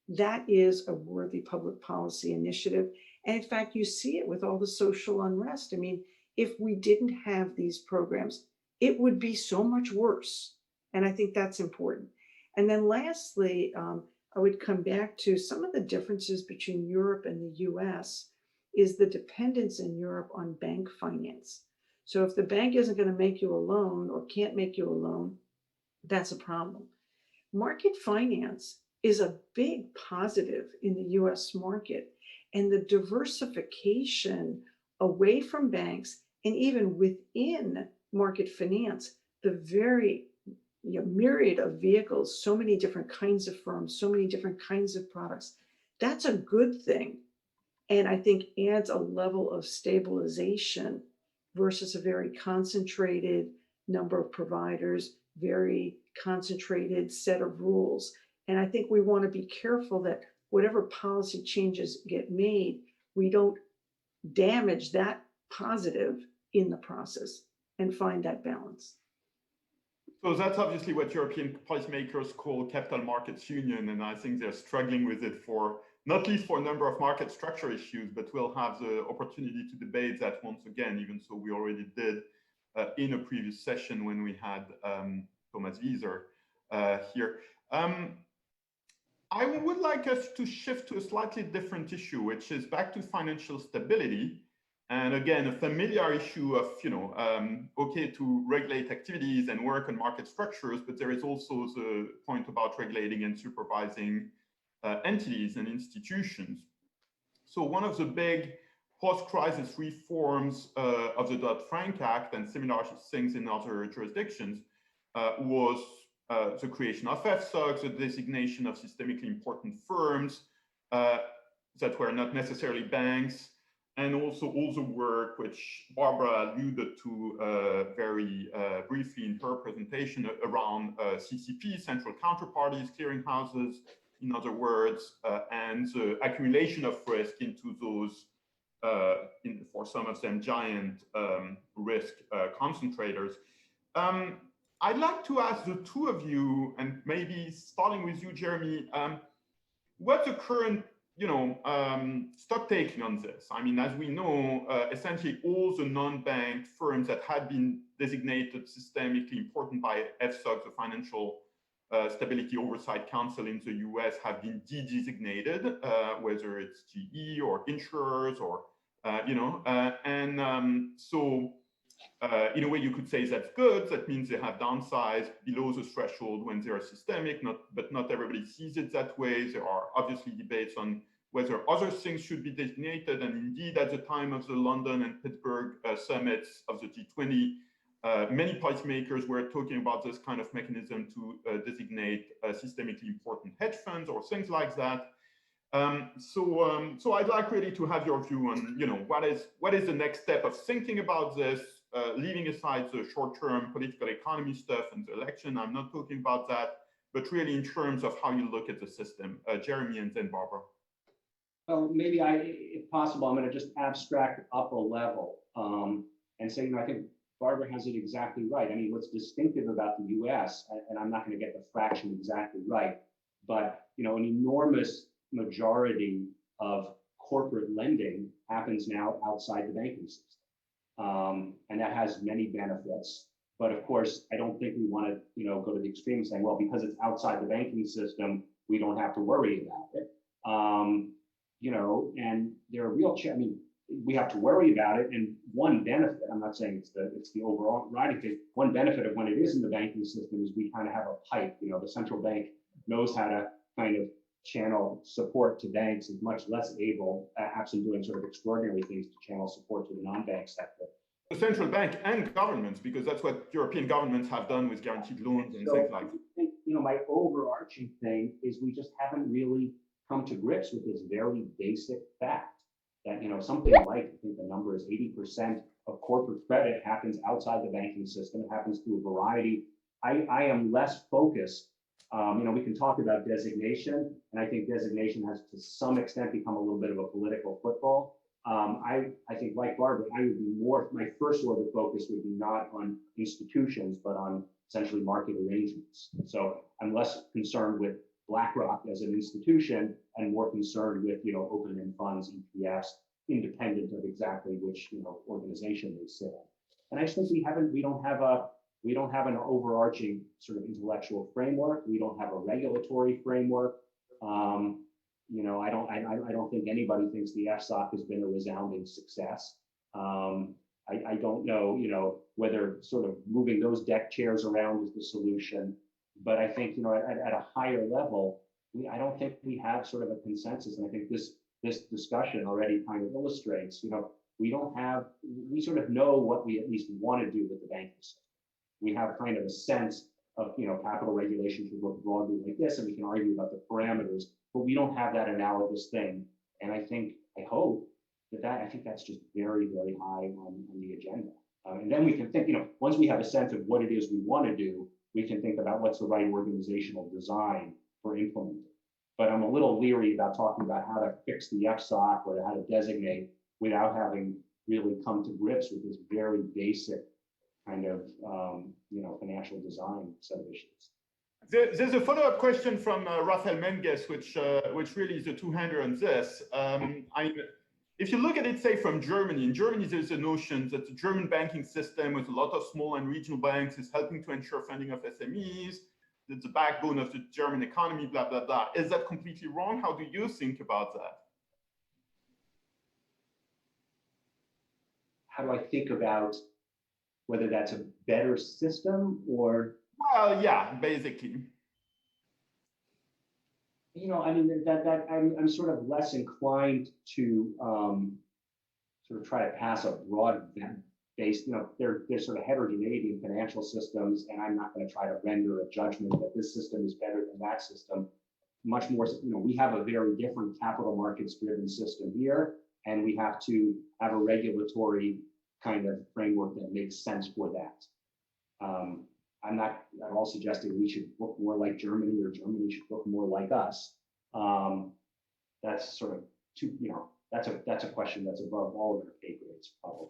that is a worthy public policy initiative. And in fact, you see it with all the social unrest. I mean, if we didn't have these programs, it would be so much worse. And I think that's important. And then lastly, I would come back to some of the differences between Europe and the US is the dependence in Europe on bank finance. So if the bank isn't going to make you a loan or can't make you a loan, that's a problem. Market finance is a big positive in the US market, and the diversification away from banks and even within market finance, the very myriad of vehicles, so many different kinds of firms, so many different kinds of products, that's a good thing. And I think adds a level of stabilization versus a very concentrated number of providers, very concentrated set of rules. And I think we want to be careful that whatever policy changes get made, we don't damage that positive in the process, and find that balance. So that's obviously what European policymakers call capital markets union, and I think they're struggling with it for not least for a number of market structure issues, but we'll have the opportunity to debate that once again, even so we already did in a previous session when we had Thomas Wieser here. I would like us to shift to a slightly different issue, which is back to financial stability. And again, a familiar issue of, okay, to regulate activities and work on market structures, but there is also the point about regulating and supervising entities and institutions. So one of the big post-crisis reforms of the Dodd-Frank Act and similar things in other jurisdictions was the creation of FSOCs, the designation of systemically important firms that were not necessarily banks, and also all the work which Barbara alluded to very briefly in her presentation around CCP, central counterparties, clearinghouses, in other words, and the accumulation of risk into those, for some of them, giant risk concentrators. I'd like to ask the two of you, and maybe starting with you, Jeremy, what's the current stock taking on this? I mean, as we know, essentially all the non-bank firms that had been designated systemically important by FSOC, the Financial Stability Oversight Council in the US, have been de-designated, whether it's GE or insurers or, so in a way you could say that's good. That means they have downsized below the threshold when they are systemic, but not everybody sees it that way. There are obviously debates on whether other things should be designated. And indeed, at the time of the London and Pittsburgh summits of the G20, many policymakers were talking about this kind of mechanism to designate systemically important hedge funds or things like that. So I'd like really to have your view on, what is the next step of thinking about this, leaving aside the short-term political economy stuff and the election. I'm not talking about that, but really in terms of how you look at the system. Jeremy and then Barbara. Well, maybe if possible, I'm going to just abstract up a level and say, I think Barbara has it exactly right. I mean, what's distinctive about the US, and I'm not going to get the fraction exactly right, but an enormous majority of corporate lending happens now outside the banking system. And that has many benefits. But of course, I don't think we want to, go to the extreme saying, well, because it's outside the banking system, we don't have to worry about it. And there are real, we have to worry about it. And one benefit, I'm not saying it's the overall riding thing, one benefit of when it is in the banking system is we kind of have a pipe. The central bank knows how to kind of channel support to banks, is much less able, absent doing sort of extraordinary things, to channel support to the non-bank sector. The central bank and governments, because that's what European governments have done with guaranteed loans and things like that. I think, my overarching thing is we just haven't really come to grips with this very basic fact that, something like, I think the number is 80% of corporate credit happens outside the banking system. It happens through a variety. I am less focused. We can talk about designation, and I think designation has to some extent become a little bit of a political football. I think, like Barbara, I would be more, my first order focus would be not on institutions, but on essentially market arrangements. So I'm less concerned with BlackRock as an institution and more concerned with, open-end funds, ETFs, independent of exactly which, organization they sit in. And I just think we don't have an overarching sort of intellectual framework. We don't have a regulatory framework. I don't think anybody thinks the FSOC has been a resounding success. I don't know, whether sort of moving those deck chairs around is the solution. But I think, at a higher level, I don't think we have sort of a consensus. And I think this discussion already kind of illustrates, we sort of know what we at least want to do with the banking system. We have kind of a sense of, capital regulation should look broadly like this, and we can argue about the parameters, but we don't have that analogous thing. And I hope I think that's just very, very high on the agenda. And then we can think, once we have a sense of what it is we want to do, we can think about what's the right organizational design for implementing. But I'm a little leery about talking about how to fix the FSOC or how to designate without having really come to grips with this very basic kind of financial design set of issues. There's a follow-up question from Rafael Menges, which really is a two-hander on this. If you look at it, say, from Germany, in Germany, there's a notion that the German banking system with a lot of small and regional banks is helping to ensure funding of SMEs. It's the backbone of the German economy, blah, blah, blah. Is that completely wrong? How do you think about that? How do I think about whether that's a better system or? Well, yeah, basically. I'm sort of less inclined to sort of try to pass a broad based, there's sort of heterogeneity in financial systems, and I'm not going to try to render a judgment that this system is better than that system. Much more, we have a very different capital markets driven system here, and we have to have a regulatory kind of framework that makes sense for that. I'm not at all suggesting we should look more like Germany or Germany should look more like us. That's sort of that's a question that's above all of our pay grades probably.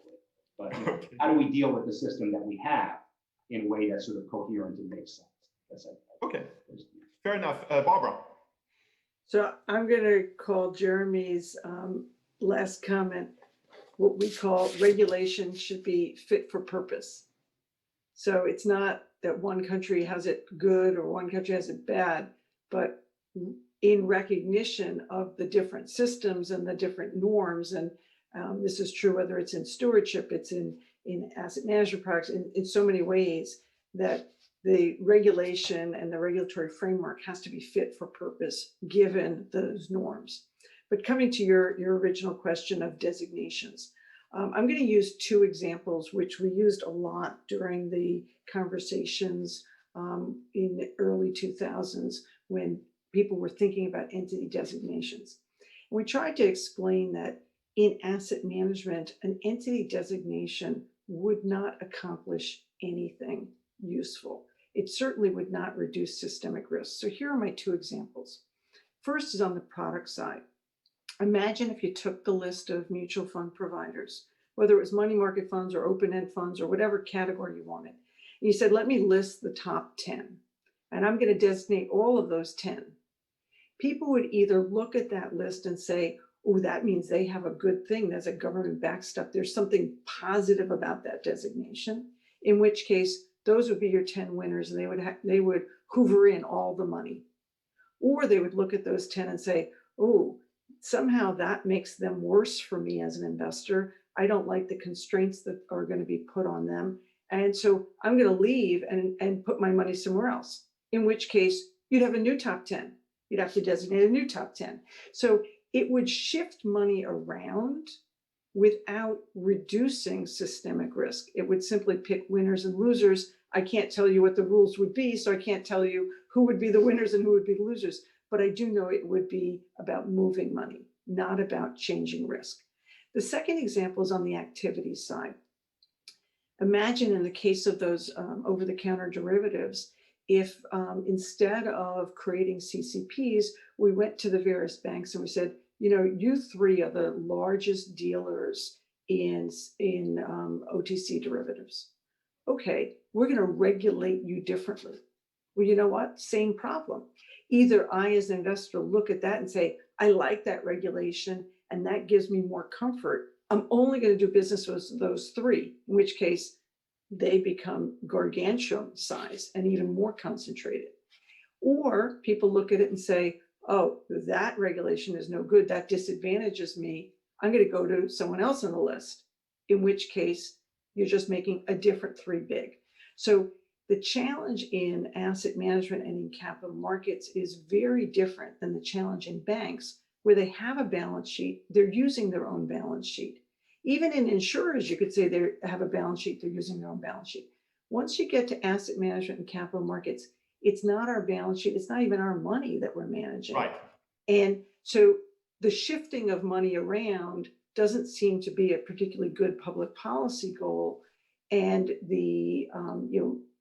But how do we deal with the system that we have in a way that's sort of coherent and makes sense? Okay, fair enough. Barbara. So I'm going to call Jeremy's last comment what we call regulation should be fit for purpose. So it's not that one country has it good or one country has it bad, but in recognition of the different systems and the different norms. And this is true whether it's in stewardship, it's in asset management products, in so many ways that the regulation and the regulatory framework has to be fit for purpose given those norms. But coming to your original question of designations, I'm going to use two examples which we used a lot during the conversations in the early 2000s when people were thinking about entity designations. And we tried to explain that in asset management, an entity designation would not accomplish anything useful. It certainly would not reduce systemic risk. So here are my two examples. First is on the product side. Imagine if you took the list of mutual fund providers, whether it was money market funds or open-end funds or whatever category you wanted. And you said, let me list the top 10, and I'm going to designate all of those 10. People would either look at that list and say, oh, that means they have a good thing. There's a government backstop. There's something positive about that designation, in which case those would be your 10 winners, and they would hoover in all the money. Or they would look at those 10 and say, oh, somehow that makes them worse for me as an investor. I don't like the constraints that are going to be put on them. And so I'm going to leave and put my money somewhere else, in which case you'd have a new top 10. You'd have to designate a new top 10. So it would shift money around without reducing systemic risk. It would simply pick winners and losers. I can't tell you what the rules would be, so I can't tell you who would be the winners and who would be the losers. But I do know it would be about moving money, not about changing risk. The second example is on the activity side. Imagine in the case of those over-the-counter derivatives, if instead of creating CCPs, we went to the various banks and we said, you know, you three are the largest dealers in OTC derivatives. Okay, we're going to regulate you differently. Well, you know what? Same problem. Either I, as an investor, look at that and say, I like that regulation, and that gives me more comfort. I'm only going to do business with those three, in which case they become gargantuan size and even more concentrated. Or people look at it and say, oh, that regulation is no good. That disadvantages me. I'm going to go to someone else on the list, in which case you're just making a different three big. So the challenge in asset management and in capital markets is very different than the challenge in banks, where they have a balance sheet. They're using their own balance sheet. Even in insurers, you could say they have a balance sheet. They're using their own balance sheet. Once you get to asset management and capital markets, it's not our balance sheet. It's not even our money that we're managing. Right. And so the shifting of money around doesn't seem to be a particularly good public policy goal. And the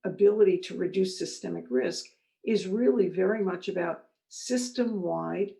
ability to reduce systemic risk is really very much about system-wide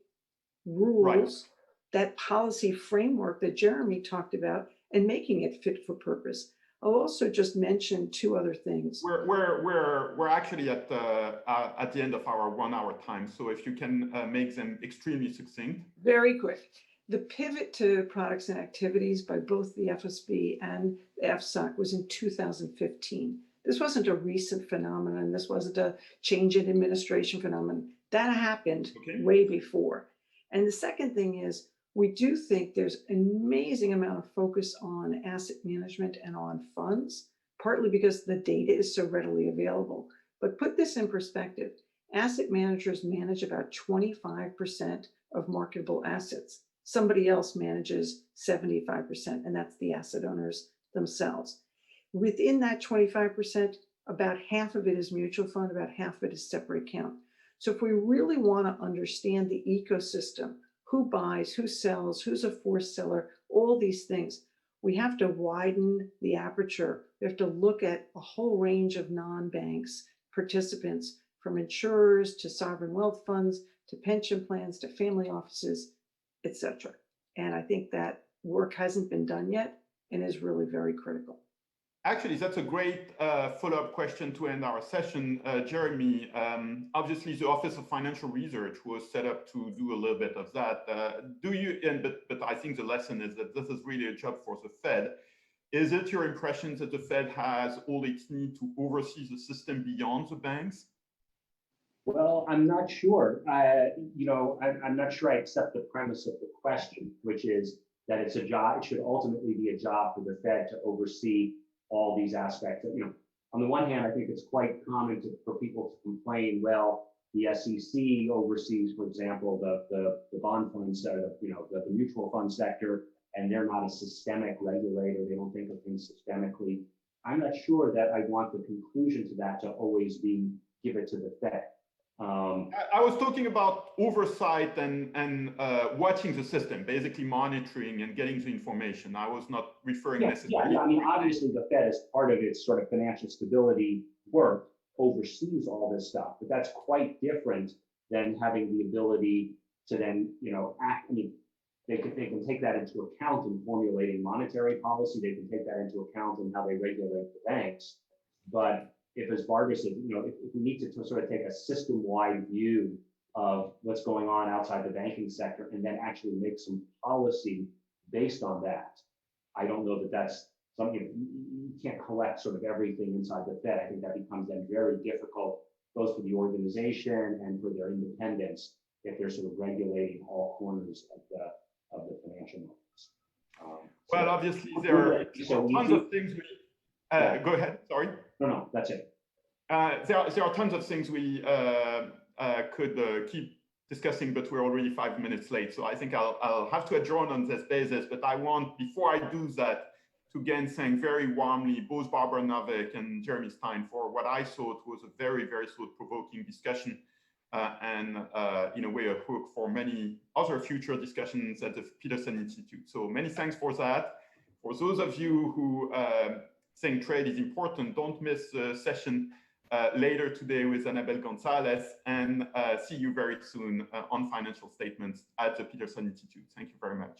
rules, right, that policy framework that Jeremy talked about, and making it fit for purpose. I'll also just mention two other things. We're actually at the end of our 1 hour time, so if you can make them extremely succinct. Very quick. The pivot to products and activities by both the FSB and the FSOC was in 2015. This wasn't a recent phenomenon. This wasn't a change in administration phenomenon. That happened way before. And the second thing is, we do think there's an amazing amount of focus on asset management and on funds, partly because the data is so readily available. But put this in perspective, asset managers manage about 25% of marketable assets. Somebody else manages 75%, and that's the asset owners themselves. Within that 25%, about half of it is mutual fund, about half of it is separate account. So if we really want to understand the ecosystem, who buys, who sells, who's a forced seller, all these things, we have to widen the aperture. We have to look at a whole range of non-banks participants, from insurers to sovereign wealth funds, to pension plans, to family offices, etc. And I think that work hasn't been done yet and is really very critical. Actually, that's a great follow-up question to end our session. Jeremy, obviously the Office of Financial Research was set up to do a little bit of that. But I think the lesson is that this is really a job for the Fed. Is it your impression that the Fed has all it needs to oversee the system beyond the banks? Well, I'm not sure. I'm not sure I accept the premise of the question, which is that it's a job. It should ultimately be a job for the Fed to oversee all these aspects. On the one hand, I think it's quite common for people to complain, well, the SEC oversees, for example, the bond fund sector, the mutual fund sector, and they're not a systemic regulator. They don't think of things systemically. I'm not sure that I want the conclusion to that to always be give it to the Fed. I was talking about oversight and watching the system, basically monitoring and getting the information. I was not referring necessarily. Yeah, I mean, obviously the Fed, as part of its sort of financial stability work, oversees all this stuff, but that's quite different than having the ability to then, act. I mean, they can take that into account in formulating monetary policy. They can take that into account in how they regulate the banks. But if, as Barbara said, if we need to sort of take a system-wide view of what's going on outside the banking sector and then actually make some policy based on that, I don't know that that's something. You can't collect sort of everything inside the Fed. I think that becomes then very difficult, both for the organization and for their independence, if they're sort of regulating all corners of the financial markets. Well, obviously, there are tons of things we, go ahead, sorry. No, that's it. There are tons of things we could keep discussing, but we're already 5 minutes late. So I think I'll have to adjourn on this basis, but I want, before I do that, to again thank very warmly both Barbara Novick and Jeremy Stein for what I thought was a very, very thought-provoking discussion and in a way a hook for many other future discussions at the Peterson Institute. So many thanks for that. For those of you who think trade is important, don't miss the session later today with Annabelle Gonzalez, and see you very soon on financial statements at the Peterson Institute. Thank you very much.